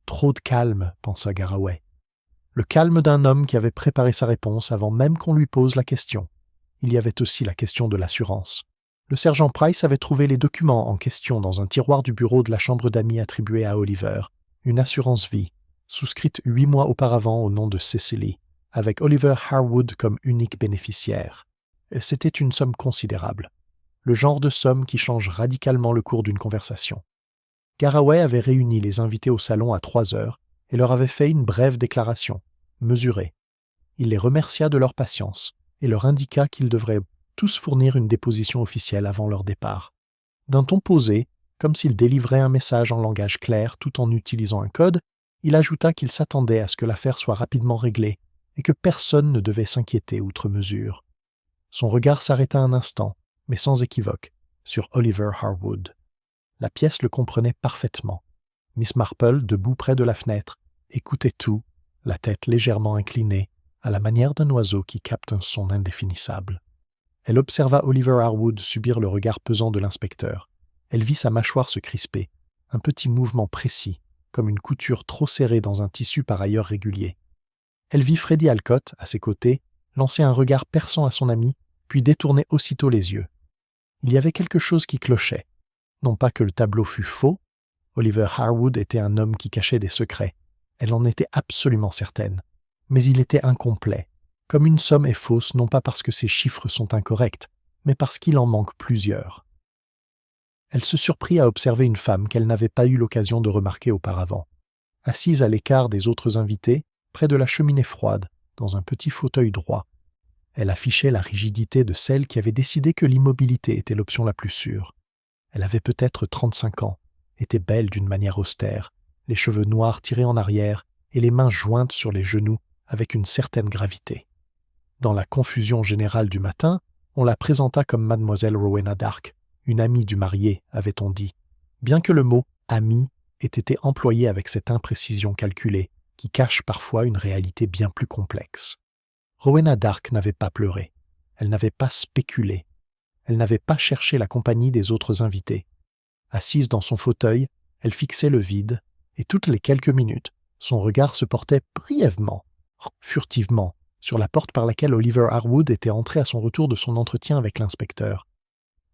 A: Trop de calme, pensa Garraway. Le calme d'un homme qui avait préparé sa réponse avant même qu'on lui pose la question. Il y avait aussi la question de l'assurance. Le sergent Price avait trouvé les documents en question dans un tiroir du bureau de la chambre d'amis attribuée à Oliver, une assurance vie, souscrite 8 mois auparavant au nom de Cicely, avec Oliver Harwood comme unique bénéficiaire. Et c'était une somme considérable, le genre de somme qui change radicalement le cours d'une conversation. Garraway avait réuni les invités au salon à 3 heures et leur avait fait une brève déclaration, mesurée. Il les remercia de leur patience et leur indiqua qu'ils devraient tous fournir une déposition officielle avant leur départ. D'un ton posé, comme s'il délivrait un message en langage clair tout en utilisant un code, il ajouta qu'il s'attendait à ce que l'affaire soit rapidement réglée et que personne ne devait s'inquiéter outre mesure. Son regard s'arrêta un instant, mais sans équivoque, sur Oliver Harwood. La pièce le comprenait parfaitement. Miss Marple, debout près de la fenêtre, écoutait tout, la tête légèrement inclinée, à la manière d'un oiseau qui capte un son indéfinissable. Elle observa Oliver Harwood subir le regard pesant de l'inspecteur. Elle vit sa mâchoire se crisper, un petit mouvement précis, comme une couture trop serrée dans un tissu par ailleurs régulier. Elle vit Freddie Alcott, à ses côtés, lancer un regard perçant à son ami, puis détourner aussitôt les yeux. Il y avait quelque chose qui clochait. Non pas que le tableau fût faux, Oliver Harwood était un homme qui cachait des secrets. Elle en était absolument certaine. Mais il était incomplet, comme une somme est fausse non pas parce que ses chiffres sont incorrects, mais parce qu'il en manque plusieurs. Elle se surprit à observer une femme qu'elle n'avait pas eu l'occasion de remarquer auparavant. Assise à l'écart des autres invités, près de la cheminée froide, dans un petit fauteuil droit. Elle affichait la rigidité de celle qui avait décidé que l'immobilité était l'option la plus sûre. Elle avait peut-être 35 ans, était belle d'une manière austère, les cheveux noirs tirés en arrière et les mains jointes sur les genoux avec une certaine gravité. Dans la confusion générale du matin, on la présenta comme mademoiselle Rowena Dark, une amie du marié, avait-on dit, bien que le mot « amie » ait été employé avec cette imprécision calculée, qui cache parfois une réalité bien plus complexe. Rowena Dark n'avait pas pleuré, elle n'avait pas spéculé, elle n'avait pas cherché la compagnie des autres invités. Assise dans son fauteuil, elle fixait le vide, et toutes les quelques minutes, son regard se portait brièvement, furtivement, sur la porte par laquelle Oliver Harwood était entré à son retour de son entretien avec l'inspecteur.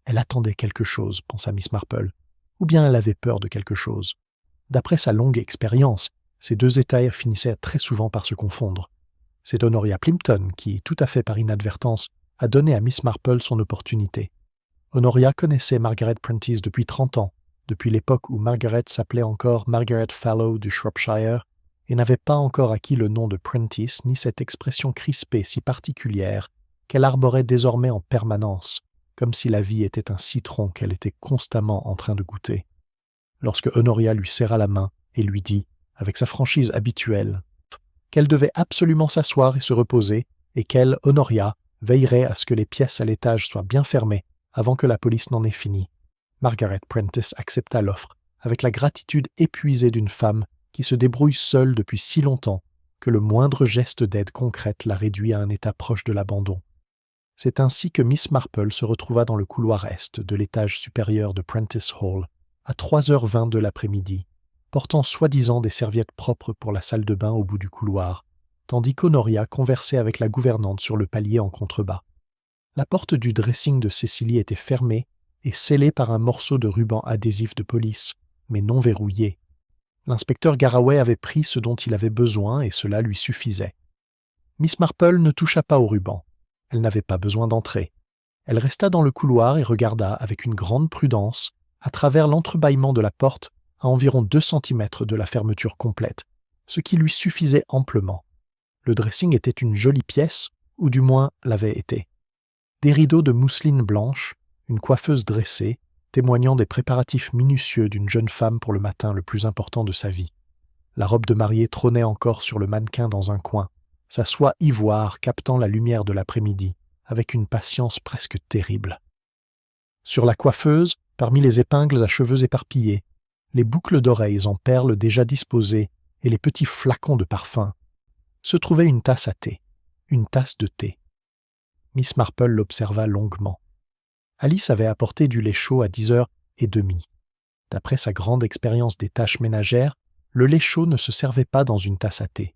A: Elle attendait quelque chose, pensa Miss Marple, ou bien elle avait peur de quelque chose. D'après sa longue expérience, ces 2 états finissaient très souvent par se confondre. C'est Honoria Plimpton qui, tout à fait par inadvertance, a donné à Miss Marple son opportunité. Honoria connaissait Margaret Prentice depuis 30 ans, depuis l'époque où Margaret s'appelait encore Margaret Fallow du Shropshire, et n'avait pas encore acquis le nom de Prentice ni cette expression crispée si particulière qu'elle arborait désormais en permanence, comme si la vie était un citron qu'elle était constamment en train de goûter. Lorsque Honoria lui serra la main et lui dit, avec sa franchise habituelle, qu'elle devait absolument s'asseoir et se reposer, et qu'elle, Honoria, veillerait à ce que les pièces à l'étage soient bien fermées avant que la police n'en ait fini, Margaret Prentice accepta l'offre avec la gratitude épuisée d'une femme qui se débrouille seule depuis si longtemps que le moindre geste d'aide concrète la réduit à un état proche de l'abandon. C'est ainsi que Miss Marple se retrouva dans le couloir est de l'étage supérieur de Prentice Hall, à 3h20 de l'après-midi, portant soi-disant des serviettes propres pour la salle de bain au bout du couloir, tandis qu'Honoria conversait avec la gouvernante sur le palier en contrebas. La porte du dressing de Cécilie était fermée et scellée par un morceau de ruban adhésif de police, mais non verrouillé. L'inspecteur Garraway avait pris ce dont il avait besoin et cela lui suffisait. Miss Marple ne toucha pas au ruban. Elle n'avait pas besoin d'entrer. Elle resta dans le couloir et regarda avec une grande prudence à travers l'entrebâillement de la porte à environ 2 centimètres de la fermeture complète, ce qui lui suffisait amplement. Le dressing était une jolie pièce, ou du moins l'avait été. Des rideaux de mousseline blanche, une coiffeuse dressée, témoignant des préparatifs minutieux d'une jeune femme pour le matin le plus important de sa vie. La robe de mariée trônait encore sur le mannequin dans un coin, sa soie ivoire captant la lumière de l'après-midi, avec une patience presque terrible. Sur la coiffeuse, parmi les épingles à cheveux éparpillés, les boucles d'oreilles en perles déjà disposées et les petits flacons de parfum, se trouvait une tasse à thé, une tasse de thé. Miss Marple l'observa longuement. Alice avait apporté du lait chaud à 10h30. D'après sa grande expérience des tâches ménagères, le lait chaud ne se servait pas dans une tasse à thé.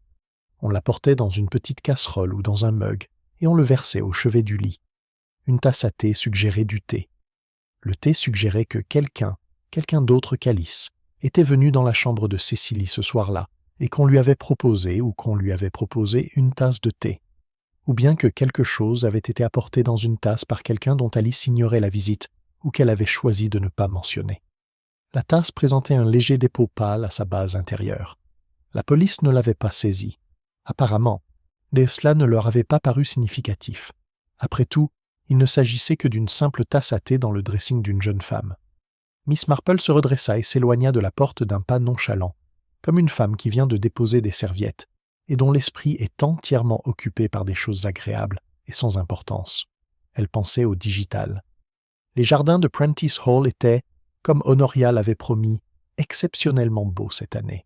A: On l'apportait dans une petite casserole ou dans un mug, et on le versait au chevet du lit. Une tasse à thé suggérait du thé. Le thé suggérait que quelqu'un d'autre qu'Alice, était venu dans la chambre de Cécilie ce soir-là, et qu'on lui avait proposé une tasse de thé. Ou bien que quelque chose avait été apporté dans une tasse par quelqu'un dont Alice ignorait la visite, ou qu'elle avait choisi de ne pas mentionner. La tasse présentait un léger dépôt pâle à sa base intérieure. La police ne l'avait pas saisie. Apparemment, mais cela ne leur avait pas paru significatif. Après tout, il ne s'agissait que d'une simple tasse à thé dans le dressing d'une jeune femme. Miss Marple se redressa et s'éloigna de la porte d'un pas nonchalant, comme une femme qui vient de déposer des serviettes, et dont l'esprit est entièrement occupé par des choses agréables et sans importance. Elle pensait au digital. Les jardins de Prentice Hall étaient, comme Honoria l'avait promis, exceptionnellement beaux cette année.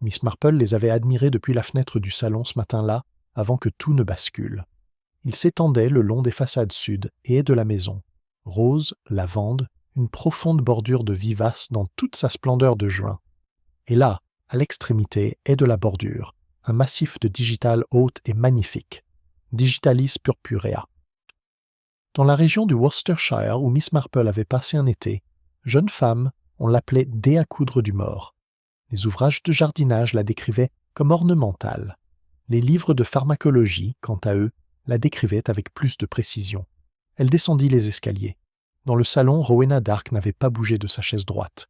A: Miss Marple les avait admirés depuis la fenêtre du salon ce matin-là, avant que tout ne bascule. Ils s'étendaient le long des façades sud et de la maison. Rose, lavande, une profonde bordure de vivaces dans toute sa splendeur de juin. Et là, à l'extrémité est de la bordure, un massif de digital haute et magnifique, Digitalis purpurea. Dans la région du Worcestershire où Miss Marple avait passé un été, jeune femme, on l'appelait dé à coudre du mort. Les ouvrages de jardinage la décrivaient comme ornementale. Les livres de pharmacologie, quant à eux, la décrivaient avec plus de précision. Elle descendit les escaliers. Dans le salon, Rowena Dark n'avait pas bougé de sa chaise droite.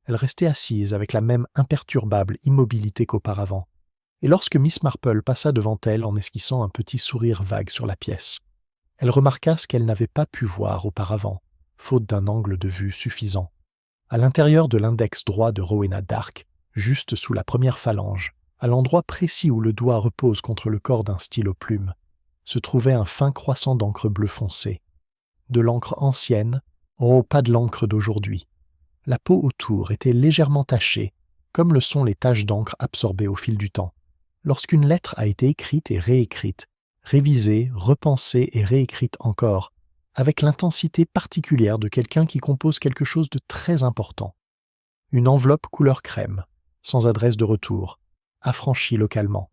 A: Elle restait assise avec la même imperturbable immobilité qu'auparavant. Et lorsque Miss Marple passa devant elle en esquissant un petit sourire vague sur la pièce, elle remarqua ce qu'elle n'avait pas pu voir auparavant, faute d'un angle de vue suffisant. À l'intérieur de l'index droit de Rowena Dark, juste sous la première phalange, à l'endroit précis où le doigt repose contre le corps d'un stylo plume, se trouvait un fin croissant d'encre bleu foncé. De l'encre ancienne, pas de l'encre d'aujourd'hui. La peau autour était légèrement tachée, comme le sont les taches d'encre absorbées au fil du temps. Lorsqu'une lettre a été écrite et réécrite, révisée, repensée et réécrite encore, avec l'intensité particulière de quelqu'un qui compose quelque chose de très important. Une enveloppe couleur crème, sans adresse de retour, affranchie localement.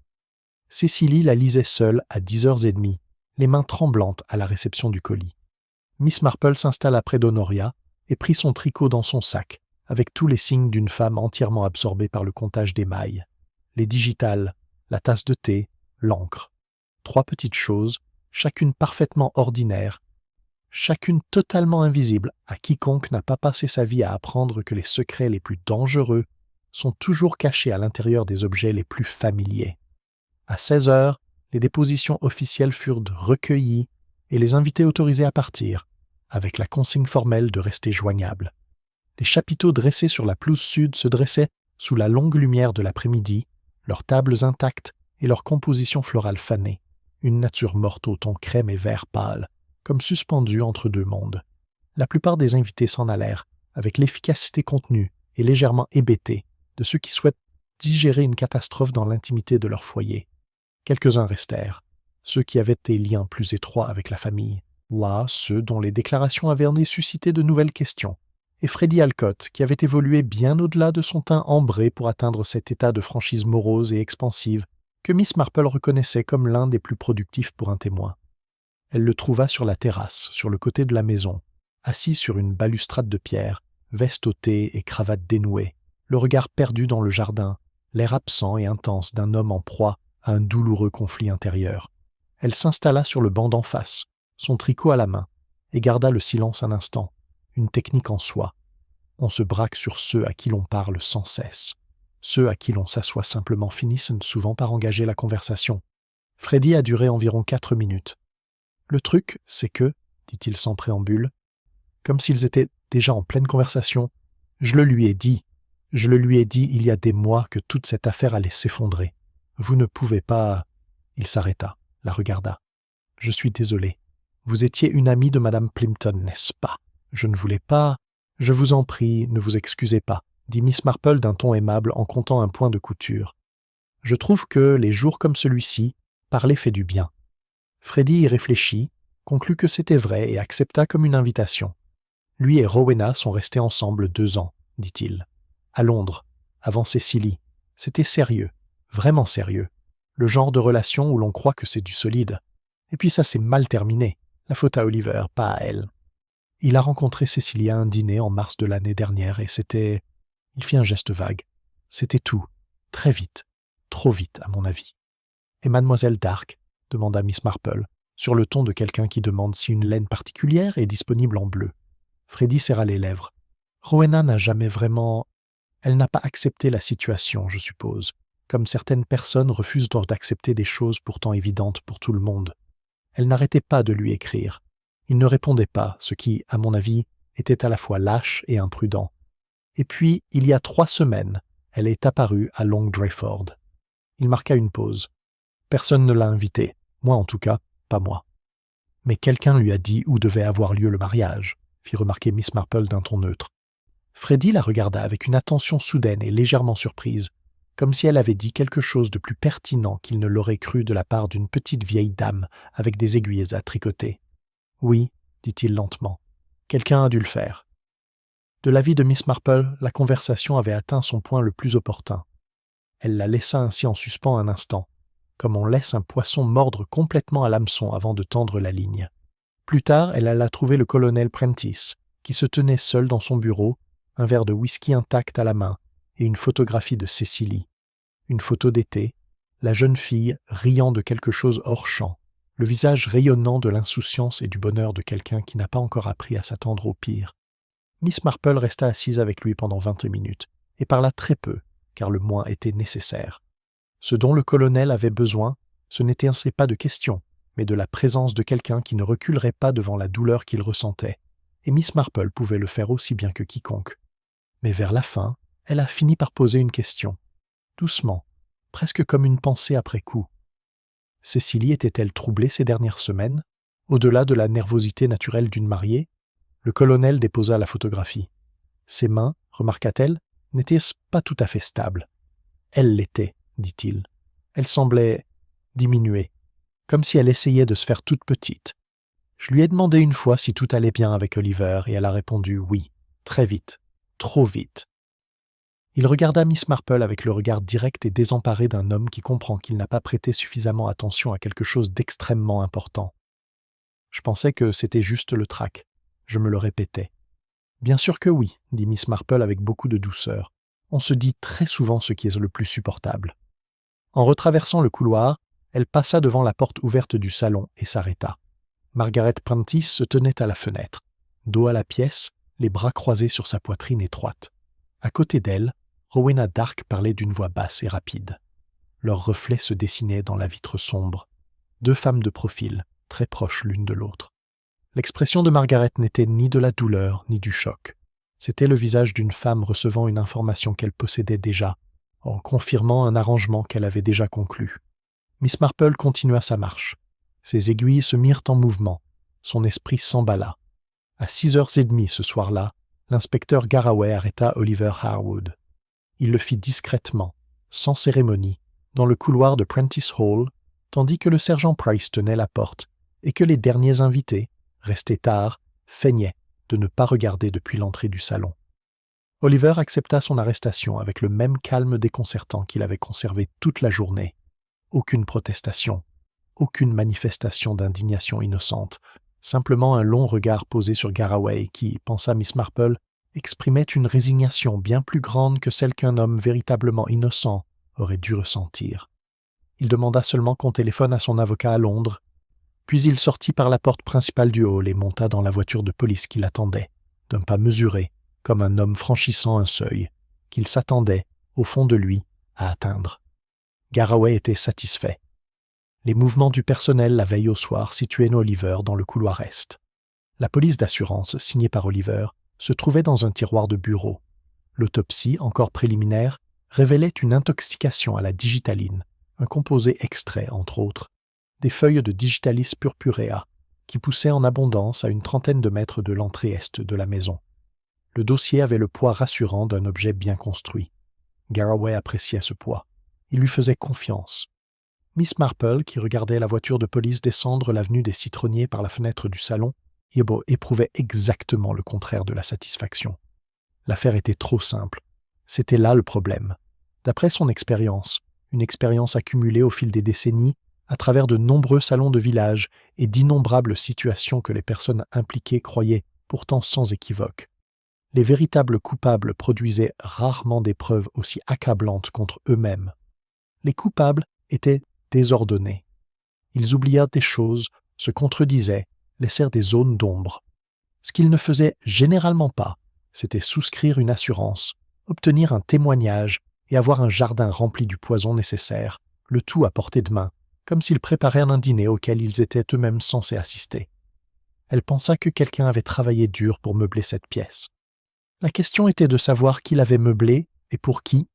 A: Cécilie la lisait seule à 10h30, les mains tremblantes à la réception du colis. Miss Marple s'installa près d'Honoria et prit son tricot dans son sac, avec tous les signes d'une femme entièrement absorbée par le comptage des mailles. Les digitales, la tasse de thé, l'encre. 3 petites choses, chacune parfaitement ordinaire, chacune totalement invisible à quiconque n'a pas passé sa vie à apprendre que les secrets les plus dangereux sont toujours cachés à l'intérieur des objets les plus familiers. À 16h, les dépositions officielles furent recueillies et les invités autorisés à partir, avec la consigne formelle de rester joignables. Les chapiteaux dressés sur la pelouse sud se dressaient sous la longue lumière de l'après-midi, leurs tables intactes et leur composition florale fanée, une nature morte au ton crème et vert pâle, comme suspendue entre deux mondes. La plupart des invités s'en allèrent, avec l'efficacité contenue et légèrement hébétée de ceux qui souhaitent digérer une catastrophe dans l'intimité de leur foyer. Quelques-uns restèrent, ceux qui avaient des liens plus étroits avec la famille. Là, ceux dont les déclarations avaient suscité de nouvelles questions. Et Freddie Alcott, qui avait évolué bien au-delà de son teint ambré pour atteindre cet état de franchise morose et expansive que Miss Marple reconnaissait comme l'un des plus productifs pour un témoin. Elle le trouva sur la terrasse, sur le côté de la maison, assis sur une balustrade de pierre, veste ôtée et cravate dénouée, le regard perdu dans le jardin, l'air absent et intense d'un homme en proie à un douloureux conflit intérieur. Elle s'installa sur le banc d'en face, son tricot à la main, et garda le silence un instant, une technique en soi. On se braque sur ceux à qui l'on parle sans cesse. Ceux à qui l'on s'assoit simplement finissent souvent par engager la conversation. Freddie a duré environ 4 minutes. Le truc, c'est que, dit-il sans préambule, comme s'ils étaient déjà en pleine conversation, je le lui ai dit il y a des mois que toute cette affaire allait s'effondrer. Vous ne pouvez pas... Il s'arrêta, la regarda. Je suis désolé. Vous étiez une amie de Madame Plimpton, n'est-ce pas? Je ne voulais pas... Je vous en prie, ne vous excusez pas, dit Miss Marple d'un ton aimable en comptant un point de couture. Je trouve que, les jours comme celui-ci, parler fait du bien. Freddie y réfléchit, conclut que c'était vrai et accepta comme une invitation. Lui et Rowena sont restés ensemble 2 ans, dit-il. À Londres, avant Cécilie. C'était sérieux, vraiment sérieux. Le genre de relation où l'on croit que c'est du solide. Et puis ça s'est mal terminé. La faute à Oliver, pas à elle. Il a rencontré Cécilie à un dîner en mars de l'année dernière et c'était... Il fit un geste vague. C'était tout. Très vite. Trop vite, à mon avis. Et Mademoiselle Dark demanda Miss Marple, sur le ton de quelqu'un qui demande si une laine particulière est disponible en bleu. Freddie serra les lèvres. Rowena n'a jamais vraiment... Elle n'a pas accepté la situation, je suppose, comme certaines personnes refusent d'accepter des choses pourtant évidentes pour tout le monde. Elle n'arrêtait pas de lui écrire. Il ne répondait pas, ce qui, à mon avis, était à la fois lâche et imprudent. Et puis, il y a 3 semaines, elle est apparue à Long Drayford. Il marqua une pause. Personne ne l'a invitée, moi en tout cas, pas moi. Mais quelqu'un lui a dit où devait avoir lieu le mariage, fit remarquer Miss Marple d'un ton neutre. Freddie la regarda avec une attention soudaine et légèrement surprise, comme si elle avait dit quelque chose de plus pertinent qu'il ne l'aurait cru de la part d'une petite vieille dame avec des aiguilles à tricoter. « Oui, dit-il lentement, quelqu'un a dû le faire. » De l'avis de Miss Marple, la conversation avait atteint son point le plus opportun. Elle la laissa ainsi en suspens un instant, comme on laisse un poisson mordre complètement à l'hameçon avant de tendre la ligne. Plus tard, elle alla trouver le colonel Prentice, qui se tenait seul dans son bureau, un verre de whisky intact à la main et une photographie de Cécilie. Une photo d'été, la jeune fille riant de quelque chose hors champ, le visage rayonnant de l'insouciance et du bonheur de quelqu'un qui n'a pas encore appris à s'attendre au pire. Miss Marple resta assise avec lui pendant 20 minutes, et parla très peu, car le moins était nécessaire. Ce dont le colonel avait besoin, ce n'était ainsi pas de questions, mais de la présence de quelqu'un qui ne reculerait pas devant la douleur qu'il ressentait, et Miss Marple pouvait le faire aussi bien que quiconque. Mais vers la fin, elle a fini par poser une question, doucement, presque comme une pensée après coup. Cécilie était-elle troublée ces dernières semaines, au-delà de la nervosité naturelle d'une mariée? Le colonel déposa la photographie. Ses mains, remarqua-t-elle, n'étaient pas tout à fait stables. Elle l'était, dit-il. Elle semblait diminuer, comme si elle essayait de se faire toute petite. Je lui ai demandé une fois si tout allait bien avec Oliver et elle a répondu oui, très vite, trop vite. Il regarda Miss Marple avec le regard direct et désemparé d'un homme qui comprend qu'il n'a pas prêté suffisamment attention à quelque chose d'extrêmement important. Je pensais que c'était juste le trac. Je me le répétais. Bien sûr que oui, dit Miss Marple avec beaucoup de douceur. On se dit très souvent ce qui est le plus supportable. En retraversant le couloir, elle passa devant la porte ouverte du salon et s'arrêta. Margaret Prentice se tenait à la fenêtre, dos à la pièce, les bras croisés sur sa poitrine étroite. À côté d'elle, Rowena Dark parlait d'une voix basse et rapide. Leurs reflets se dessinaient dans la vitre sombre. 2 femmes de profil, très proches l'une de l'autre. L'expression de Margaret n'était ni de la douleur ni du choc. C'était le visage d'une femme recevant une information qu'elle possédait déjà, en confirmant un arrangement qu'elle avait déjà conclu. Miss Marple continua sa marche. Ses aiguilles se mirent en mouvement. Son esprit s'emballa. À 6h30 ce soir-là, l'inspecteur Garraway arrêta Oliver Harwood. Il le fit discrètement, sans cérémonie, dans le couloir de Prentice Hall, tandis que le sergent Price tenait la porte et que les derniers invités, restés tard, feignaient de ne pas regarder depuis l'entrée du salon. Oliver accepta son arrestation avec le même calme déconcertant qu'il avait conservé toute la journée. Aucune protestation, aucune manifestation d'indignation innocente, simplement un long regard posé sur Garraway qui, pensa Miss Marple, exprimait une résignation bien plus grande que celle qu'un homme véritablement innocent aurait dû ressentir. Il demanda seulement qu'on téléphone à son avocat à Londres, puis il sortit par la porte principale du hall et monta dans la voiture de police qui l'attendait, d'un pas mesuré, comme un homme franchissant un seuil, qu'il s'attendait, au fond de lui, à atteindre. Garraway était satisfait. Les mouvements du personnel la veille au soir situaient Oliver dans le couloir est. La police d'assurance, signée par Oliver, se trouvait dans un tiroir de bureau. L'autopsie, encore préliminaire, révélait une intoxication à la digitaline, un composé extrait, entre autres, des feuilles de Digitalis purpurea, qui poussaient en abondance à une trentaine de mètres de l'entrée est de la maison. Le dossier avait le poids rassurant d'un objet bien construit. Garraway appréciait ce poids. Il lui faisait confiance. Miss Marple, qui regardait la voiture de police descendre l'avenue des Citronniers par la fenêtre du salon, éprouvait exactement le contraire de la satisfaction. L'affaire était trop simple. C'était là le problème. D'après son expérience, une expérience accumulée au fil des décennies, à travers de nombreux salons de village et d'innombrables situations que les personnes impliquées croyaient pourtant sans équivoque, les véritables coupables produisaient rarement des preuves aussi accablantes contre eux-mêmes. Les coupables étaient désordonnés. Ils oubliaient des choses, se contredisaient, laissèrent des zones d'ombre. Ce qu'ils ne faisaient généralement pas, c'était souscrire une assurance, obtenir un témoignage et avoir un jardin rempli du poison nécessaire, le tout à portée de main, comme s'ils préparaient un dîner auquel ils étaient eux-mêmes censés assister. Elle pensa que quelqu'un avait travaillé dur pour meubler cette pièce. La question était de savoir qui l'avait meublée et pour qui.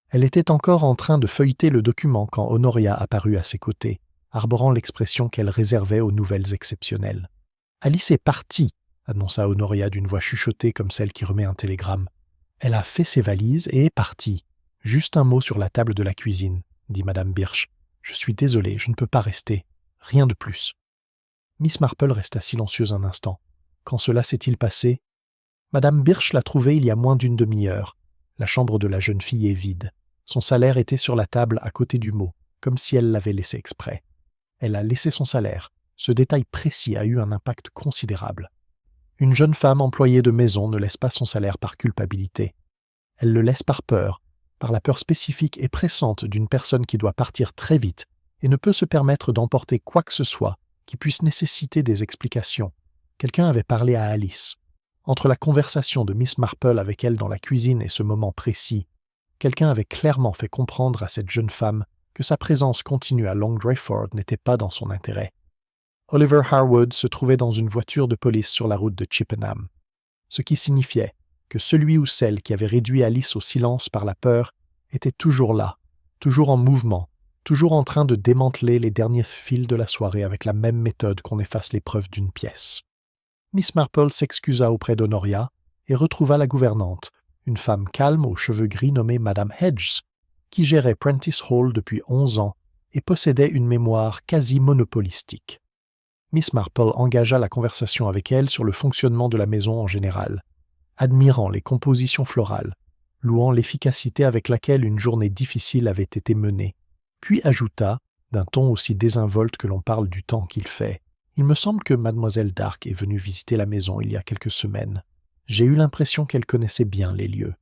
A: Elle était encore en train de feuilleter le document quand Honoria apparut à ses côtés, arborant l'expression qu'elle réservait aux nouvelles exceptionnelles. « Alice est partie », annonça Honoria d'une voix chuchotée comme celle qui remet un télégramme. « Elle a fait ses valises et est partie. Juste un mot sur la table de la cuisine, » dit Madame Birch. « Je suis désolée, je ne peux pas rester. Rien de plus. » Miss Marple resta silencieuse un instant. Quand cela s'est-il passé? Madame Birch l'a trouvée il y a moins d'une demi-heure. La chambre de la jeune fille est vide. Son salaire était sur la table à côté du mot, comme si elle l'avait laissé exprès. Elle a laissé son salaire. Ce détail précis a eu un impact considérable. Une jeune femme employée de maison ne laisse pas son salaire par culpabilité. Elle le laisse par peur, par la peur spécifique et pressante d'une personne qui doit partir très vite et ne peut se permettre d'emporter quoi que ce soit qui puisse nécessiter des explications. Quelqu'un avait parlé à Alice. Entre la conversation de Miss Marple avec elle dans la cuisine et ce moment précis, quelqu'un avait clairement fait comprendre à cette jeune femme que sa présence continue à Long Drayford n'était pas dans son intérêt. Oliver Harwood se trouvait dans une voiture de police sur la route de Chippenham, ce qui signifiait que celui ou celle qui avait réduit Alice au silence par la peur était toujours là, toujours en mouvement, toujours en train de démanteler les derniers fils de la soirée avec la même méthode qu'on efface les preuves d'une pièce. Miss Marple s'excusa auprès d'Honoria et retrouva la gouvernante, une femme calme aux cheveux gris nommée Madame Hedges, qui gérait Prentice Hall depuis 11 ans et possédait une mémoire quasi monopolistique. Miss Marple engagea la conversation avec elle sur le fonctionnement de la maison en général, admirant les compositions florales, louant l'efficacité avec laquelle une journée difficile avait été menée, puis ajouta, d'un ton aussi désinvolte que l'on parle du temps qu'il fait, « Il me semble que Mademoiselle Dark est venue visiter la maison il y a quelques semaines. J'ai eu l'impression qu'elle connaissait bien les lieux. »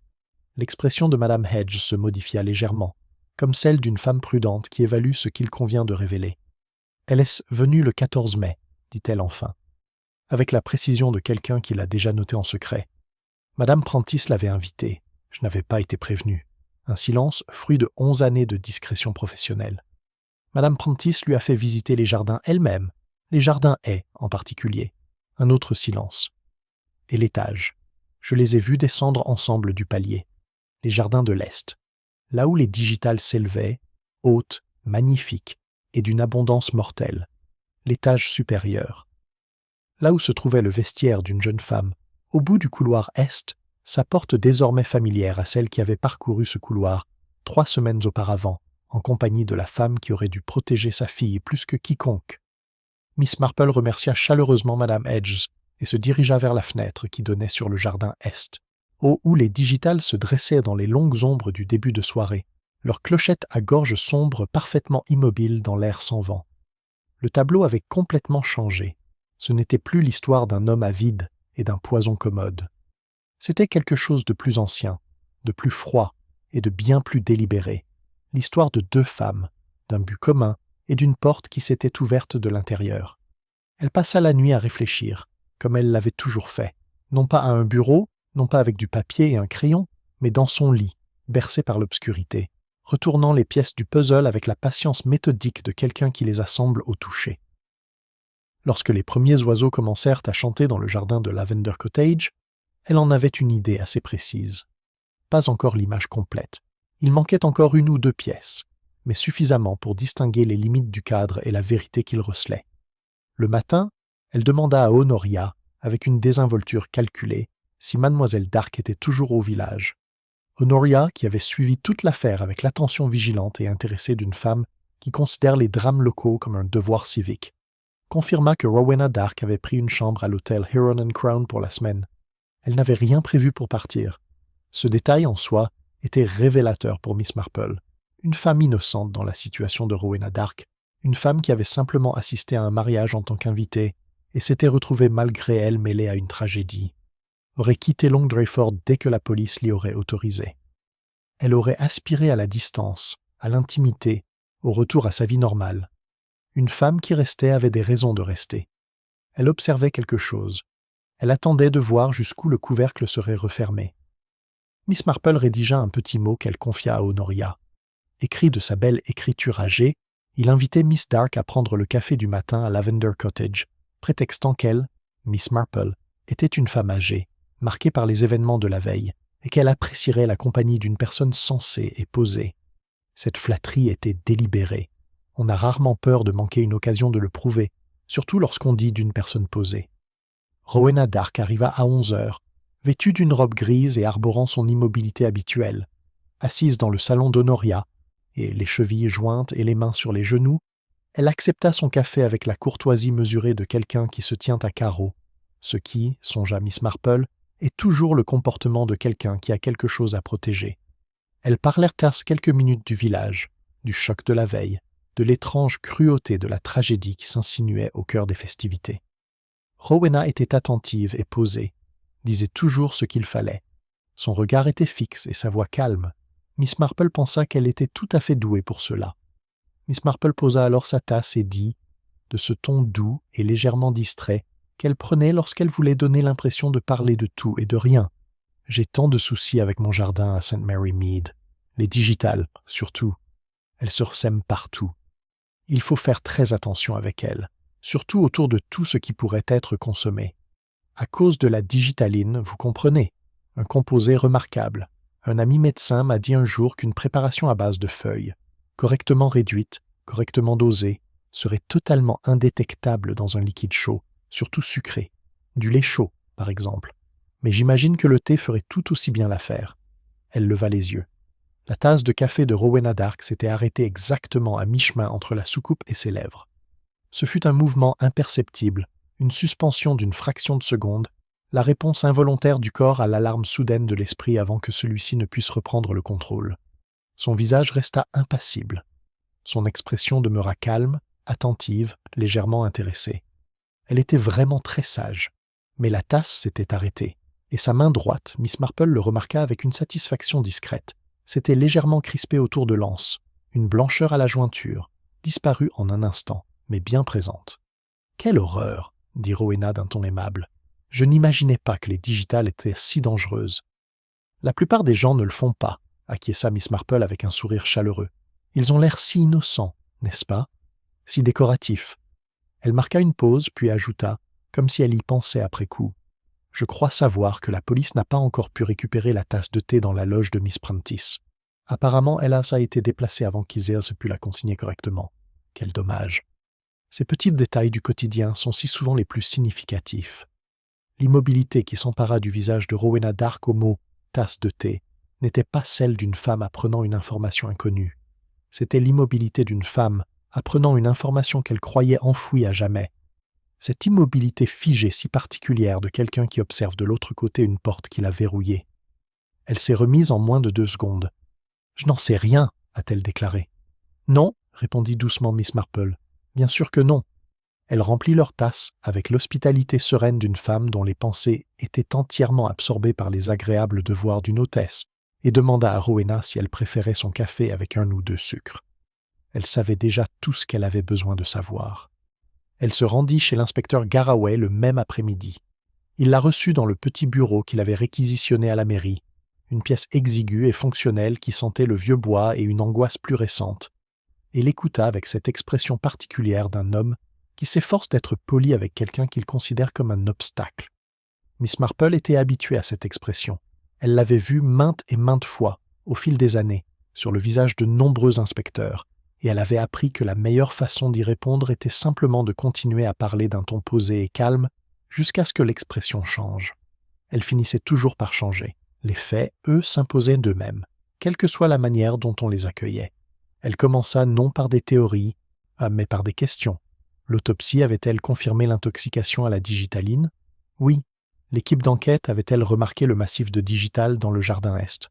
A: L'expression de Madame Hedges se modifia légèrement, comme celle d'une femme prudente qui évalue ce qu'il convient de révéler. « Elle est venue le 14 mai, dit-elle enfin, avec la précision de quelqu'un qui l'a déjà noté en secret. Madame Prentice l'avait invitée. Je n'avais pas été prévenu. Un silence, fruit de 11 années de discrétion professionnelle. Madame Prentice lui a fait visiter les jardins elle-même, les jardins haies en particulier. Un autre silence. Et l'étage. Je les ai vus descendre ensemble du palier. Les jardins de l'Est. Là où les digitales s'élevaient, hautes, magnifiques, et d'une abondance mortelle. L'étage supérieur. Là où se trouvait le vestiaire d'une jeune femme, au bout du couloir Est, sa porte désormais familière à celle qui avait parcouru ce couloir 3 semaines auparavant, en compagnie de la femme qui aurait dû protéger sa fille plus que quiconque. Miss Marple remercia chaleureusement Madame Edges et se dirigea vers la fenêtre qui donnait sur le jardin est, où les digitales se dressaient dans les longues ombres du début de soirée, leurs clochettes à gorge sombre parfaitement immobiles dans l'air sans vent. Le tableau avait complètement changé. Ce n'était plus l'histoire d'un homme avide et d'un poison commode. C'était quelque chose de plus ancien, de plus froid et de bien plus délibéré. L'histoire de deux femmes, d'un but commun et d'une porte qui s'était ouverte de l'intérieur. Elle passa la nuit à réfléchir, comme elle l'avait toujours fait, non pas à un bureau, non pas avec du papier et un crayon, mais dans son lit, bercé par l'obscurité, retournant les pièces du puzzle avec la patience méthodique de quelqu'un qui les assemble au toucher. Lorsque les premiers oiseaux commencèrent à chanter dans le jardin de Lavender Cottage, elle en avait une idée assez précise. Pas encore l'image complète. Il manquait encore une ou deux pièces, mais suffisamment pour distinguer les limites du cadre et la vérité qu'il recelait. Le matin, elle demanda à Honoria, avec une désinvolture calculée, si Mademoiselle Dark était toujours au village. Honoria, qui avait suivi toute l'affaire avec l'attention vigilante et intéressée d'une femme qui considère les drames locaux comme un devoir civique, confirma que Rowena Dark avait pris une chambre à l'hôtel Heron and Crown pour la semaine. Elle n'avait rien prévu pour partir. Ce détail en soi était révélateur pour Miss Marple, une femme innocente dans la situation de Rowena Dark, une femme qui avait simplement assisté à un mariage en tant qu'invitée et s'était retrouvée malgré elle mêlée à une tragédie, aurait quitté Long Drayford dès que la police l'y aurait autorisé. Elle aurait aspiré à la distance, à l'intimité, au retour à sa vie normale. Une femme qui restait avait des raisons de rester. Elle observait quelque chose. Elle attendait de voir jusqu'où le couvercle serait refermé. Miss Marple rédigea un petit mot qu'elle confia à Honoria. Écrit de sa belle écriture âgée, il invitait Miss Dark à prendre le café du matin à Lavender Cottage, prétextant qu'elle, Miss Marple, était une femme âgée, marquée par les événements de la veille, et qu'elle apprécierait la compagnie d'une personne sensée et posée. Cette flatterie était délibérée. On a rarement peur de manquer une occasion de le prouver, surtout lorsqu'on dit d'une personne posée. Rowena Dark arriva à 11h, vêtue d'une robe grise et arborant son immobilité habituelle. Assise dans le salon d'Honoria, et les chevilles jointes et les mains sur les genoux, elle accepta son café avec la courtoisie mesurée de quelqu'un qui se tient à carreau, ce qui, songea Miss Marple, est toujours le comportement de quelqu'un qui a quelque chose à protéger. Elles parlèrent quelques minutes du village, du choc de la veille, de l'étrange cruauté de la tragédie qui s'insinuait au cœur des festivités. Rowena était attentive et posée, disait toujours ce qu'il fallait. Son regard était fixe et sa voix calme. Miss Marple pensa qu'elle était tout à fait douée pour cela. Miss Marple posa alors sa tasse et dit, de ce ton doux et légèrement distrait, qu'elle prenait lorsqu'elle voulait donner l'impression de parler de tout et de rien. « J'ai tant de soucis avec mon jardin à St. Mary Mead. Les digitales, surtout. Elles se ressèment partout. Il faut faire très attention avec elles, surtout autour de tout ce qui pourrait être consommé. À cause de la digitaline, vous comprenez, un composé remarquable. Un ami médecin m'a dit un jour qu'une préparation à base de feuilles, correctement réduite, correctement dosée, serait totalement indétectable dans un liquide chaud, surtout sucré. Du lait chaud, par exemple. Mais j'imagine que le thé ferait tout aussi bien l'affaire. Elle leva les yeux. La tasse de café de Rowena Dark s'était arrêtée exactement à mi-chemin entre la soucoupe et ses lèvres. Ce fut un mouvement imperceptible, une suspension d'une fraction de seconde, la réponse involontaire du corps à l'alarme soudaine de l'esprit avant que celui-ci ne puisse reprendre le contrôle. Son visage resta impassible. Son expression demeura calme, attentive, légèrement intéressée. Elle était vraiment très sage. Mais la tasse s'était arrêtée, et sa main droite, Miss Marple le remarqua avec une satisfaction discrète, s'était légèrement crispée autour de l'anse, une blancheur à la jointure, disparue en un instant, mais bien présente. « Quelle horreur !» dit Rowena d'un ton aimable. « Je n'imaginais pas que les digitales étaient si dangereuses. »« La plupart des gens ne le font pas, » acquiesça Miss Marple avec un sourire chaleureux. « Ils ont l'air si innocents, n'est-ce pas? Si décoratifs. » Elle marqua une pause, puis ajouta, comme si elle y pensait après coup. « Je crois savoir que la police n'a pas encore pu récupérer la tasse de thé dans la loge de Miss Prentice. Apparemment, elle a été déplacée avant qu'ils aient pu la consigner correctement. Quel dommage. Ces petits détails du quotidien sont si souvent les plus significatifs. » L'immobilité qui s'empara du visage de Rowena Dark au mot « tasse de thé » n'était pas celle d'une femme apprenant une information inconnue. C'était l'immobilité d'une femme, apprenant une information qu'elle croyait enfouie à jamais. Cette immobilité figée si particulière de quelqu'un qui observe de l'autre côté une porte qu'il a verrouillée. Elle s'est remise en moins de 2 secondes. « Je n'en sais rien », a-t-elle déclaré. « Non », répondit doucement Miss Marple. « Bien sûr que non. » Elle remplit leur tasse avec l'hospitalité sereine d'une femme dont les pensées étaient entièrement absorbées par les agréables devoirs d'une hôtesse, et demanda à Rowena si elle préférait son café avec 1 ou 2 sucres. Elle savait déjà tout ce qu'elle avait besoin de savoir. Elle se rendit chez l'inspecteur Garraway le même après-midi. Il la reçut dans le petit bureau qu'il avait réquisitionné à la mairie, une pièce exiguë et fonctionnelle qui sentait le vieux bois et une angoisse plus récente, et l'écouta avec cette expression particulière d'un homme qui s'efforce d'être poli avec quelqu'un qu'il considère comme un obstacle. Miss Marple était habituée à cette expression. Elle l'avait vue maintes et maintes fois, au fil des années, sur le visage de nombreux inspecteurs, et elle avait appris que la meilleure façon d'y répondre était simplement de continuer à parler d'un ton posé et calme jusqu'à ce que l'expression change. Elle finissait toujours par changer. Les faits, eux, s'imposaient d'eux-mêmes, quelle que soit la manière dont on les accueillait. Elle commença non par des théories, mais par des questions. L'autopsie avait-elle confirmé l'intoxication à la digitaline? Oui. L'équipe d'enquête avait-elle remarqué le massif de digital dans le jardin Est?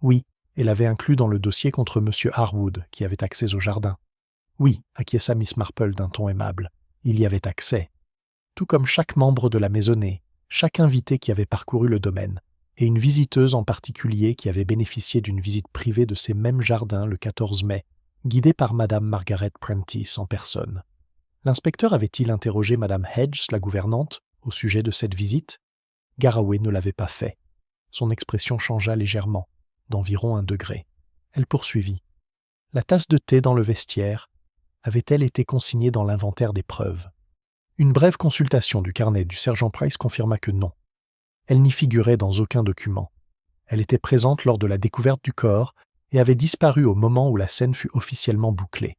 A: Oui, et l'avait inclus dans le dossier contre M. Harwood, qui avait accès au jardin. Oui, acquiesça Miss Marple d'un ton aimable. Il y avait accès. Tout comme chaque membre de la maisonnée, chaque invité qui avait parcouru le domaine, et une visiteuse en particulier qui avait bénéficié d'une visite privée de ces mêmes jardins le 14 mai, guidée par Madame Margaret Prentice en personne. L'inspecteur avait-il interrogé Madame Hedges, la gouvernante, au sujet de cette visite? Garraway ne l'avait pas fait. Son expression changea légèrement, d'environ 1 degré. Elle poursuivit. La tasse de thé dans le vestiaire avait-elle été consignée dans l'inventaire des preuves? Une brève consultation du carnet du sergent Price confirma que non. Elle n'y figurait dans aucun document. Elle était présente lors de la découverte du corps et avait disparu au moment où la scène fut officiellement bouclée.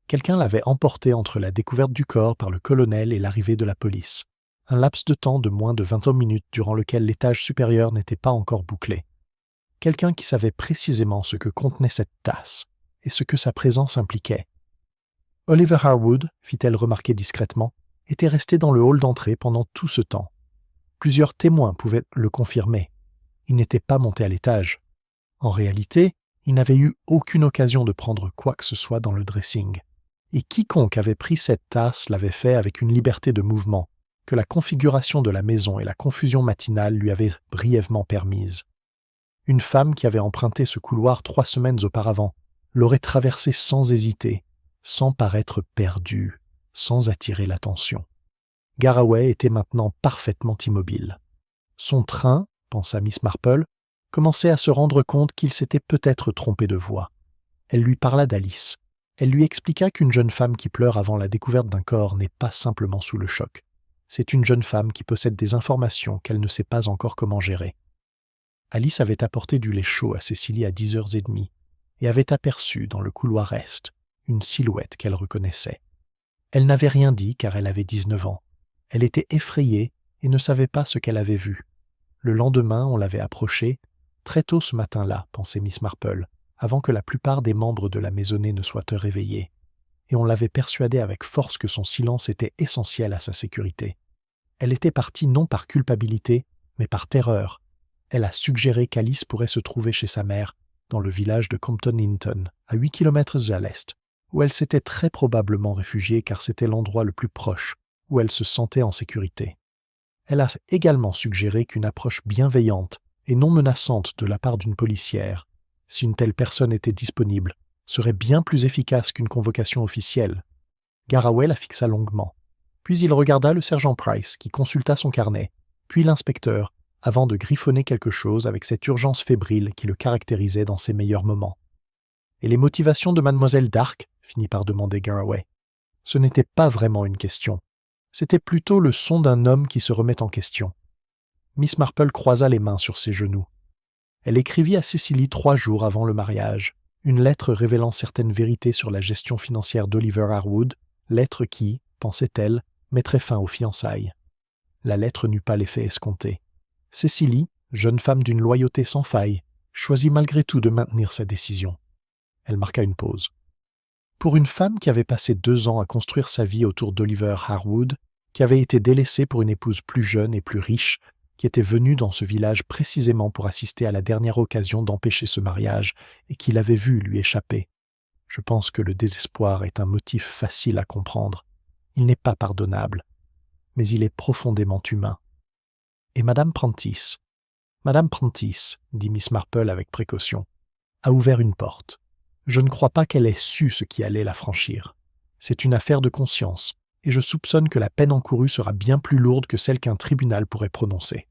A: Quelqu'un l'avait emportée entre la découverte du corps par le colonel et l'arrivée de la police. Un laps de temps de moins de 20 minutes durant lequel l'étage supérieur n'était pas encore bouclé. Quelqu'un qui savait précisément ce que contenait cette tasse et ce que sa présence impliquait. Oliver Harwood, fit-elle remarquer discrètement, était resté dans le hall d'entrée pendant tout ce temps. Plusieurs témoins pouvaient le confirmer. Il n'était pas monté à l'étage. En réalité, il n'avait eu aucune occasion de prendre quoi que ce soit dans le dressing. Et quiconque avait pris cette tasse l'avait fait avec une liberté de mouvement que la configuration de la maison et la confusion matinale lui avaient brièvement permise. Une femme qui avait emprunté ce couloir 3 semaines auparavant l'aurait traversé sans hésiter, sans paraître perdue, sans attirer l'attention. Garraway était maintenant parfaitement immobile. Son train, pensa Miss Marple, commençait à se rendre compte qu'il s'était peut-être trompé de voie. Elle lui parla d'Alice. Elle lui expliqua qu'une jeune femme qui pleure avant la découverte d'un corps n'est pas simplement sous le choc. C'est une jeune femme qui possède des informations qu'elle ne sait pas encore comment gérer. Alice avait apporté du lait chaud à Cécilie à 10h30 et avait aperçu dans le couloir est une silhouette qu'elle reconnaissait. Elle n'avait rien dit car elle avait 19 ans. Elle était effrayée et ne savait pas ce qu'elle avait vu. Le lendemain, on l'avait approchée, très tôt ce matin-là, pensait Miss Marple, avant que la plupart des membres de la maisonnée ne soient réveillés, et on l'avait persuadée avec force que son silence était essentiel à sa sécurité. Elle était partie non par culpabilité, mais par terreur. Elle a suggéré qu'Alice pourrait se trouver chez sa mère, dans le village de Compton Hinton, à 8 kilomètres à l'est, où elle s'était très probablement réfugiée car c'était l'endroit le plus proche, où elle se sentait en sécurité. Elle a également suggéré qu'une approche bienveillante et non menaçante de la part d'une policière, si une telle personne était disponible, serait bien plus efficace qu'une convocation officielle. Garraway la fixa longuement. Puis il regarda le sergent Price, qui consulta son carnet, puis l'inspecteur, avant de griffonner quelque chose avec cette urgence fébrile qui le caractérisait dans ses meilleurs moments. « Et les motivations de mademoiselle Dark ?» finit par demander Garraway. Ce n'était pas vraiment une question. C'était plutôt le son d'un homme qui se remet en question. Miss Marple croisa les mains sur ses genoux. Elle écrivit à Cécilie 3 jours avant le mariage, une lettre révélant certaines vérités sur la gestion financière d'Oliver Harwood, lettre qui, pensait-elle, mettrait fin aux fiançailles. La lettre n'eut pas l'effet escompté. Cécilie, jeune femme d'une loyauté sans faille, choisit malgré tout de maintenir sa décision. Elle marqua une pause. Pour une femme qui avait passé 2 ans à construire sa vie autour d'Oliver Harwood, qui avait été délaissée pour une épouse plus jeune et plus riche, qui était venue dans ce village précisément pour assister à la dernière occasion d'empêcher ce mariage et qui l'avait vu lui échapper. Je pense que le désespoir est un motif facile à comprendre. Il n'est pas pardonnable, mais il est profondément humain. Et Madame Prentice, dit Miss Marple avec précaution, a ouvert une porte. Je ne crois pas qu'elle ait su ce qui allait la franchir. C'est une affaire de conscience, et je soupçonne que la peine encourue sera bien plus lourde que celle qu'un tribunal pourrait prononcer.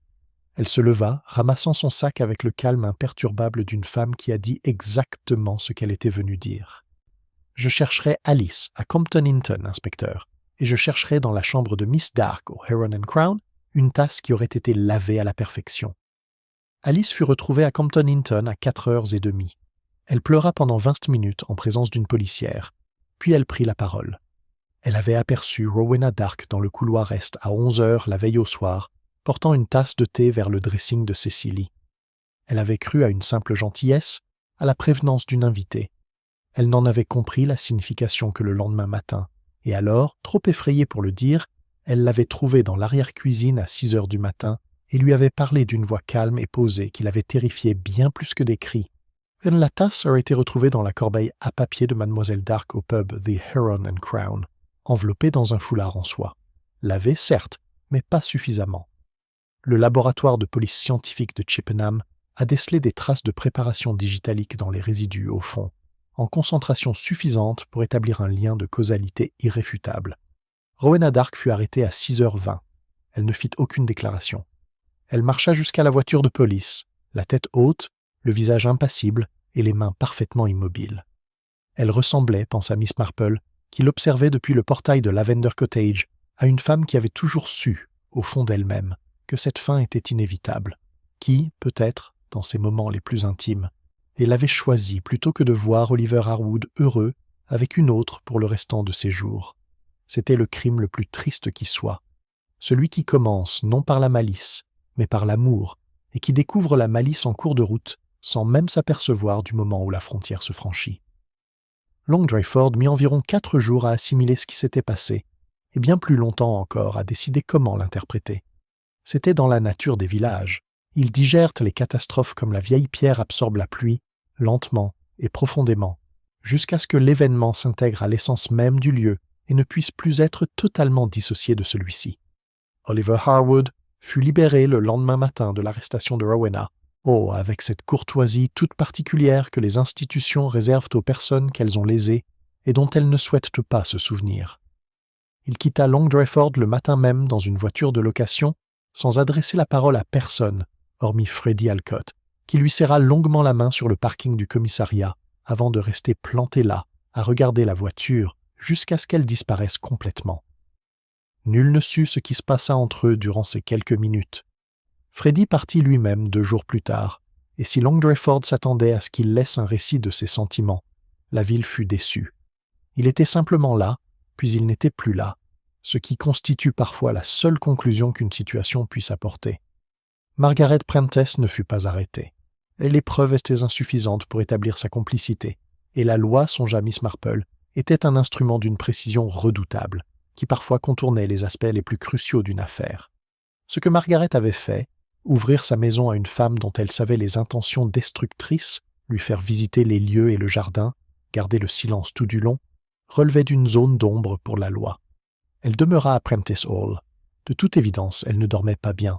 A: Elle se leva, ramassant son sac avec le calme imperturbable d'une femme qui a dit exactement ce qu'elle était venue dire. « Je chercherai Alice à Compton Hinton, inspecteur, et je chercherai dans la chambre de Miss Dark au Heron and Crown une tasse qui aurait été lavée à la perfection. » Alice fut retrouvée à Compton Hinton à 4h30. Elle pleura pendant 20 minutes en présence d'une policière, puis elle prit la parole. Elle avait aperçu Rowena Dark dans le couloir est à 11h la veille au soir, portant une tasse de thé vers le dressing de Cecily. Elle avait cru à une simple gentillesse, à la prévenance d'une invitée. Elle n'en avait compris la signification que le lendemain matin, et alors, trop effrayée pour le dire, elle l'avait trouvée dans l'arrière-cuisine à 6h du matin et lui avait parlé d'une voix calme et posée qui l'avait terrifiée bien plus que des cris. La tasse aurait été retrouvée dans la corbeille à papier de Mademoiselle Dark au pub The Heron and Crown, enveloppée dans un foulard en soie. Lavée, certes, mais pas suffisamment. Le laboratoire de police scientifique de Chippenham a décelé des traces de préparation digitalique dans les résidus au fond, en concentration suffisante pour établir un lien de causalité irréfutable. Rowena Dark fut arrêtée à 6h20. Elle ne fit aucune déclaration. Elle marcha jusqu'à la voiture de police, la tête haute, le visage impassible et les mains parfaitement immobiles. Elle ressemblait, pensa Miss Marple, qui l'observait depuis le portail de Lavender Cottage, à une femme qui avait toujours su, au fond d'elle-même, que cette fin était inévitable, qui, peut-être, dans ses moments les plus intimes, elle avait choisi plutôt que de voir Oliver Harwood heureux avec une autre pour le restant de ses jours. C'était le crime le plus triste qui soit, celui qui commence non par la malice, mais par l'amour, et qui découvre la malice en cours de route, sans même s'apercevoir du moment où la frontière se franchit. Long Dryford mit environ 4 jours à assimiler ce qui s'était passé, et bien plus longtemps encore à décider comment l'interpréter. C'était dans la nature des villages. Ils digèrent les catastrophes comme la vieille pierre absorbe la pluie, lentement et profondément, jusqu'à ce que l'événement s'intègre à l'essence même du lieu et ne puisse plus être totalement dissocié de celui-ci. Oliver Harwood fut libéré le lendemain matin de l'arrestation de Rowena, avec cette courtoisie toute particulière que les institutions réservent aux personnes qu'elles ont lésées et dont elles ne souhaitent pas se souvenir. Il quitta Long Dryford le matin même dans une voiture de location, sans adresser la parole à personne, hormis Freddie Alcott, qui lui serra longuement la main sur le parking du commissariat, avant de rester planté là, à regarder la voiture, jusqu'à ce qu'elle disparaisse complètement. Nul ne sut ce qui se passa entre eux durant ces quelques minutes. Freddie partit lui-même 2 jours plus tard, et si Long Dryford s'attendait à ce qu'il laisse un récit de ses sentiments, la ville fut déçue. Il était simplement là, puis il n'était plus là, ce qui constitue parfois la seule conclusion qu'une situation puisse apporter. Margaret Prentice ne fut pas arrêtée. Les preuves étaient insuffisantes pour établir sa complicité, et la loi, songea Miss Marple, était un instrument d'une précision redoutable, qui parfois contournait les aspects les plus cruciaux d'une affaire. Ce que Margaret avait fait, ouvrir sa maison à une femme dont elle savait les intentions destructrices, lui faire visiter les lieux et le jardin, garder le silence tout du long, relevait d'une zone d'ombre pour la loi. Elle demeura à Prentice Hall. De toute évidence, elle ne dormait pas bien.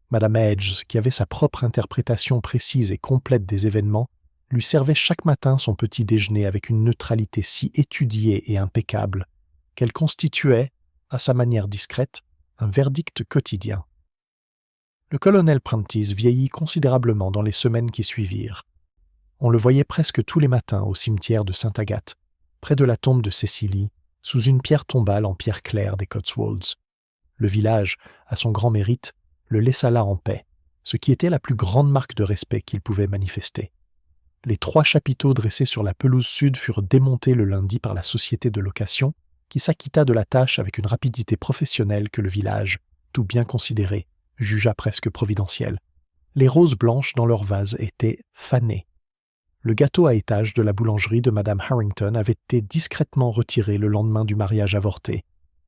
A: Madame Edges, qui avait sa propre interprétation précise et complète des événements, lui servait chaque matin son petit déjeuner avec une neutralité si étudiée et impeccable qu'elle constituait, à sa manière discrète, un verdict quotidien. Le colonel Prentice vieillit considérablement dans les semaines qui suivirent. On le voyait presque tous les matins au cimetière de Sainte-Agathe, près de la tombe de Cecily, sous une pierre tombale en pierre claire des Cotswolds. Le village, à son grand mérite, le laissa là en paix, ce qui était la plus grande marque de respect qu'il pouvait manifester. Les 3 chapiteaux dressés sur la pelouse sud furent démontés le lundi par la société de location, qui s'acquitta de la tâche avec une rapidité professionnelle que le village, tout bien considéré, jugea presque providentielle. Les roses blanches dans leur vase étaient fanées. Le gâteau à étage de la boulangerie de Madame Harrington avait été discrètement retiré le lendemain du mariage avorté,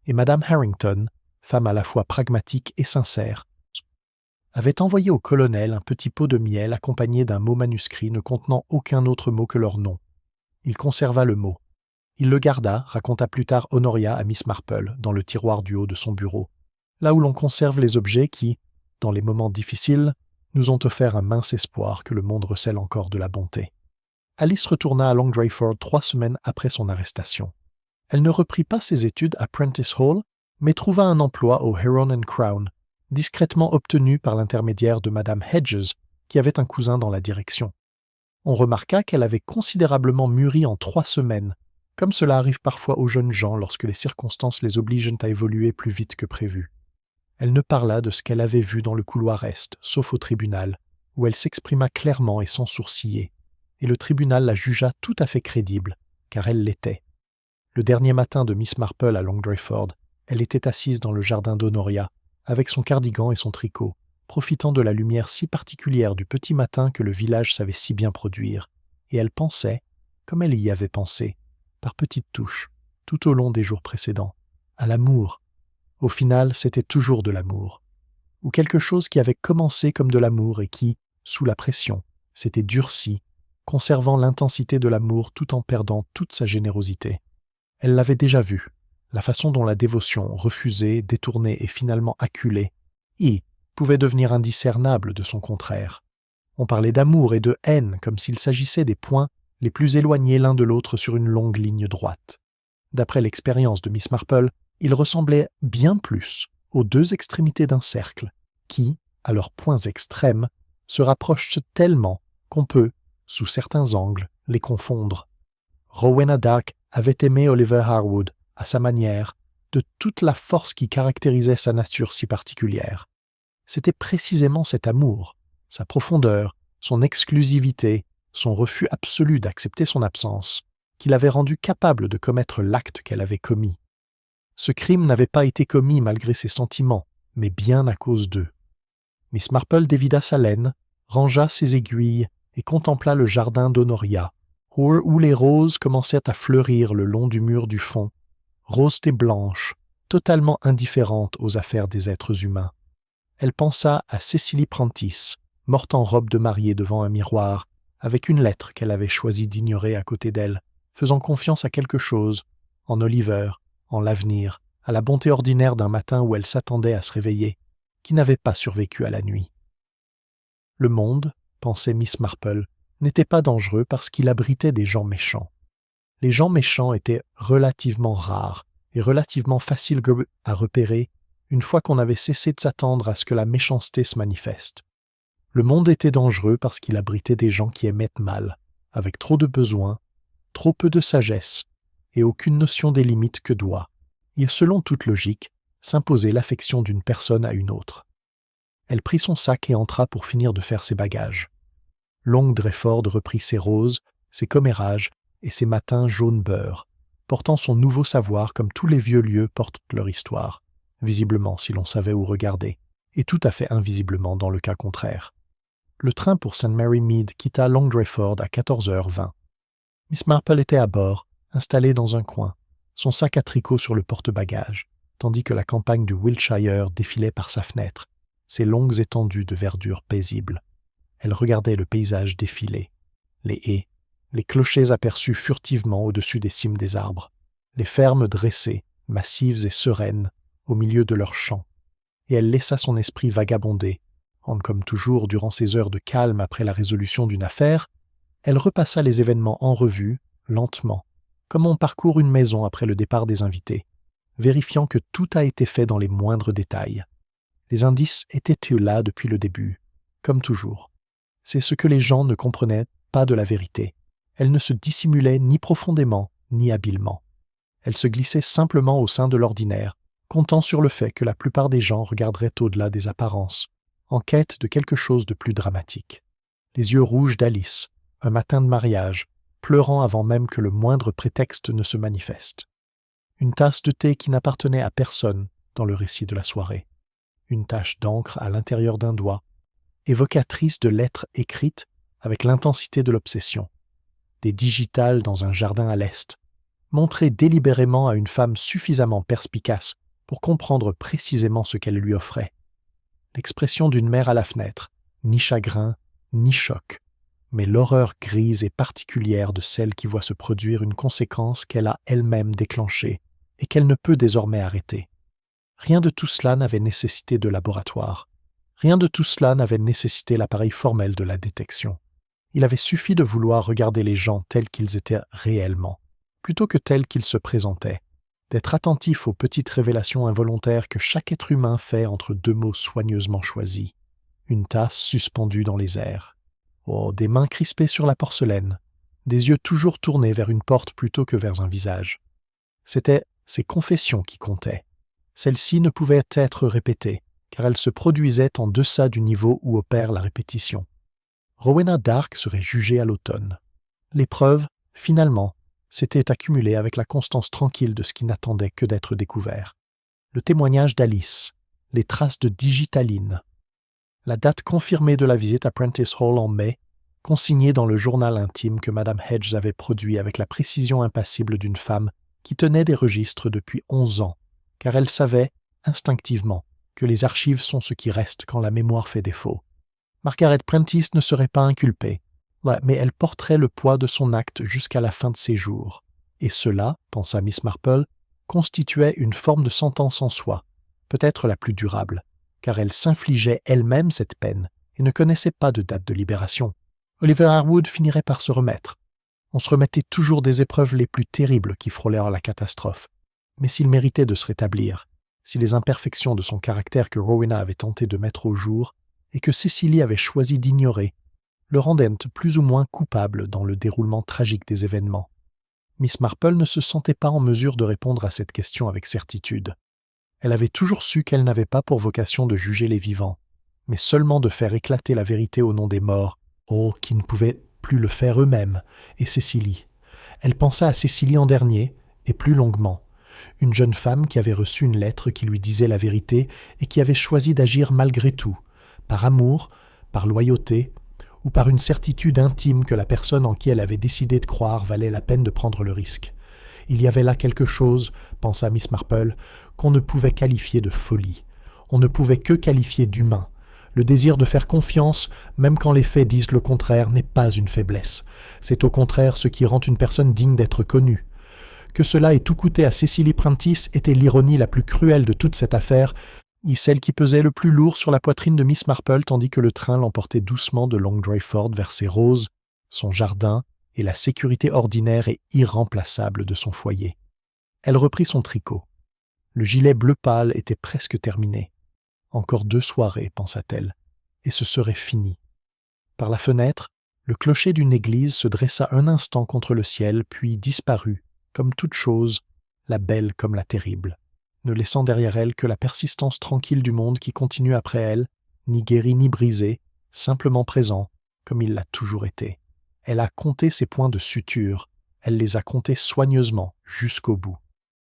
A: et Madame Harrington, femme à la fois pragmatique et sincère, avait envoyé au colonel un petit pot de miel accompagné d'un mot manuscrit ne contenant aucun autre mot que leur nom. Il conserva le mot. Il le garda, raconta plus tard Honoria à Miss Marple, dans le tiroir du haut de son bureau, là où l'on conserve les objets qui, dans les moments difficiles, nous ont offert un mince espoir que le monde recèle encore de la bonté. Alice retourna à Long Drayford 3 semaines après son arrestation. Elle ne reprit pas ses études à Prentice Hall, mais trouva un emploi au Heron and Crown, discrètement obtenu par l'intermédiaire de Madame Hedges, qui avait un cousin dans la direction. On remarqua qu'elle avait considérablement mûri en 3 semaines, comme cela arrive parfois aux jeunes gens lorsque les circonstances les obligent à évoluer plus vite que prévu. Elle ne parla de ce qu'elle avait vu dans le couloir est, sauf au tribunal, où elle s'exprima clairement et sans sourciller, et le tribunal la jugea tout à fait crédible, car elle l'était. Le dernier matin de Miss Marple à Long Drayford, elle était assise dans le jardin d'Honoria, avec son cardigan et son tricot, profitant de la lumière si particulière du petit matin que le village savait si bien produire, et elle pensait, comme elle y avait pensé, par petites touches, tout au long des jours précédents, à l'amour. Au final, c'était toujours de l'amour, ou quelque chose qui avait commencé comme de l'amour et qui, sous la pression, s'était durci, conservant l'intensité de l'amour tout en perdant toute sa générosité. Elle l'avait déjà vu, la façon dont la dévotion, refusée, détournée et finalement acculée, pouvait devenir indiscernable de son contraire. On parlait d'amour et de haine comme s'il s'agissait des points les plus éloignés l'un de l'autre sur une longue ligne droite. D'après l'expérience de Miss Marple, ils ressemblaient bien plus aux 2 extrémités d'un cercle, qui, à leurs points extrêmes, se rapprochent tellement qu'on peut, sous certains angles, les confondre. Rowena Dark avait aimé Oliver Harwood, à sa manière, de toute la force qui caractérisait sa nature si particulière. C'était précisément cet amour, sa profondeur, son exclusivité, son refus absolu d'accepter son absence, qui l'avait rendue capable de commettre l'acte qu'elle avait commis. Ce crime n'avait pas été commis malgré ses sentiments, mais bien à cause d'eux. Miss Marple dévida sa laine, rangea ses aiguilles et contempla le jardin d'Honoria, où les roses commençaient à fleurir le long du mur du fond, roses et blanches, totalement indifférentes aux affaires des êtres humains. Elle pensa à Cecily Prentice, morte en robe de mariée devant un miroir, avec une lettre qu'elle avait choisi d'ignorer à côté d'elle, faisant confiance à quelque chose, en Oliver, en l'avenir, à la bonté ordinaire d'un matin où elle s'attendait à se réveiller, qui n'avait pas survécu à la nuit. Le monde, pensait Miss Marple, n'était pas dangereux parce qu'il abritait des gens méchants. Les gens méchants étaient relativement rares et relativement faciles à repérer une fois qu'on avait cessé de s'attendre à ce que la méchanceté se manifeste. Le monde était dangereux parce qu'il abritait des gens qui aimaient mal, avec trop de besoins, trop peu de sagesse et aucune notion des limites que doit, et selon toute logique, s'imposer l'affection d'une personne à une autre. Elle prit son sac et entra pour finir de faire ses bagages. Long Drayford reprit ses roses, ses commérages et ses matins jaune beurre, portant son nouveau savoir comme tous les vieux lieux portent leur histoire, visiblement si l'on savait où regarder, et tout à fait invisiblement dans le cas contraire. Le train pour St. Mary Mead quitta Long Drayford à 14h20. Miss Marple était à bord, installée dans un coin, son sac à tricot sur le porte-bagages, tandis que la campagne du Wiltshire défilait par sa fenêtre, ses longues étendues de verdure paisible. Elle regardait le paysage défiler, les haies, les clochers aperçus furtivement au-dessus des cimes des arbres, les fermes dressées, massives et sereines, au milieu de leurs champs, et elle laissa son esprit vagabonder, quand, comme toujours durant ces heures de calme après la résolution d'une affaire, elle repassa les événements en revue, lentement, comme on parcourt une maison après le départ des invités, vérifiant que tout a été fait dans les moindres détails. Les indices étaient là depuis le début, comme toujours. C'est ce que les gens ne comprenaient pas de la vérité. Elle ne se dissimulait ni profondément, ni habilement. Elle se glissait simplement au sein de l'ordinaire, comptant sur le fait que la plupart des gens regarderaient au-delà des apparences, en quête de quelque chose de plus dramatique. Les yeux rouges d'Alice, un matin de mariage, pleurant avant même que le moindre prétexte ne se manifeste. Une tasse de thé qui n'appartenait à personne dans le récit de la soirée. Une tache d'encre à l'intérieur d'un doigt, évocatrice de lettres écrites avec l'intensité de l'obsession, des digitales dans un jardin à l'est, montrées délibérément à une femme suffisamment perspicace pour comprendre précisément ce qu'elle lui offrait. L'expression d'une mère à la fenêtre, ni chagrin, ni choc, mais l'horreur grise et particulière de celle qui voit se produire une conséquence qu'elle a elle-même déclenchée et qu'elle ne peut désormais arrêter. Rien de tout cela n'avait nécessité de laboratoire. Rien de tout cela n'avait nécessité l'appareil formel de la détection. Il avait suffi de vouloir regarder les gens tels qu'ils étaient réellement, plutôt que tels qu'ils se présentaient, d'être attentif aux petites révélations involontaires que chaque être humain fait entre deux mots soigneusement choisis. Une tasse suspendue dans les airs. Oh, des mains crispées sur la porcelaine, des yeux toujours tournés vers une porte plutôt que vers un visage. C'étaient ces confessions qui comptaient. Celles-ci ne pouvaient être répétées, car elles se produisaient en deçà du niveau où opère la répétition. Rowena Dark serait jugée à l'automne. Les preuves, finalement, s'étaient accumulées avec la constance tranquille de ce qui n'attendait que d'être découvert. Le témoignage d'Alice, les traces de digitaline, la date confirmée de la visite à Prentice Hall en mai, consignée dans le journal intime que Madame Hedges avait produit avec la précision impassible d'une femme qui tenait des registres depuis 11 ans, car elle savait, instinctivement, que les archives sont ce qui reste quand la mémoire fait défaut. Margaret Prentice ne serait pas inculpée, mais elle porterait le poids de son acte jusqu'à la fin de ses jours. Et cela, pensa Miss Marple, constituait une forme de sentence en soi, peut-être la plus durable, car elle s'infligeait elle-même cette peine et ne connaissait pas de date de libération. Oliver Harwood finirait par se remettre. On se remettait toujours des épreuves les plus terribles qui frôlèrent la catastrophe. Mais s'il méritait de se rétablir, si les imperfections de son caractère que Rowena avait tenté de mettre au jour et que Cécilie avait choisi d'ignorer, le rendaient plus ou moins coupable dans le déroulement tragique des événements. Miss Marple ne se sentait pas en mesure de répondre à cette question avec certitude. Elle avait toujours su qu'elle n'avait pas pour vocation de juger les vivants, mais seulement de faire éclater la vérité au nom des morts, qui ne pouvaient plus le faire eux-mêmes, et Cécilie. Elle pensa à Cécilie en dernier, et plus longuement. Une jeune femme qui avait reçu une lettre qui lui disait la vérité et qui avait choisi d'agir malgré tout, par amour, par loyauté, ou par une certitude intime que la personne en qui elle avait décidé de croire valait la peine de prendre le risque. Il y avait là quelque chose, pensa Miss Marple, qu'on ne pouvait qualifier de folie. On ne pouvait que qualifier d'humain. Le désir de faire confiance, même quand les faits disent le contraire, n'est pas une faiblesse. C'est au contraire ce qui rend une personne digne d'être connue. Que cela ait tout coûté à Cécilie Prentice était l'ironie la plus cruelle de toute cette affaire, et celle qui pesait le plus lourd sur la poitrine de Miss Marple tandis que le train l'emportait doucement de Long Drayford vers ses roses, son jardin et la sécurité ordinaire et irremplaçable de son foyer. Elle reprit son tricot. Le gilet bleu pâle était presque terminé. Encore 2 soirées, pensa-t-elle, et ce serait fini. Par la fenêtre, le clocher d'une église se dressa un instant contre le ciel, puis disparut, comme toute chose, la belle comme la terrible, ne laissant derrière elle que la persistance tranquille du monde qui continue après elle, ni guéri ni brisé, simplement présent, comme il l'a toujours été. Elle a compté ses points de suture, elle les a comptés soigneusement jusqu'au bout.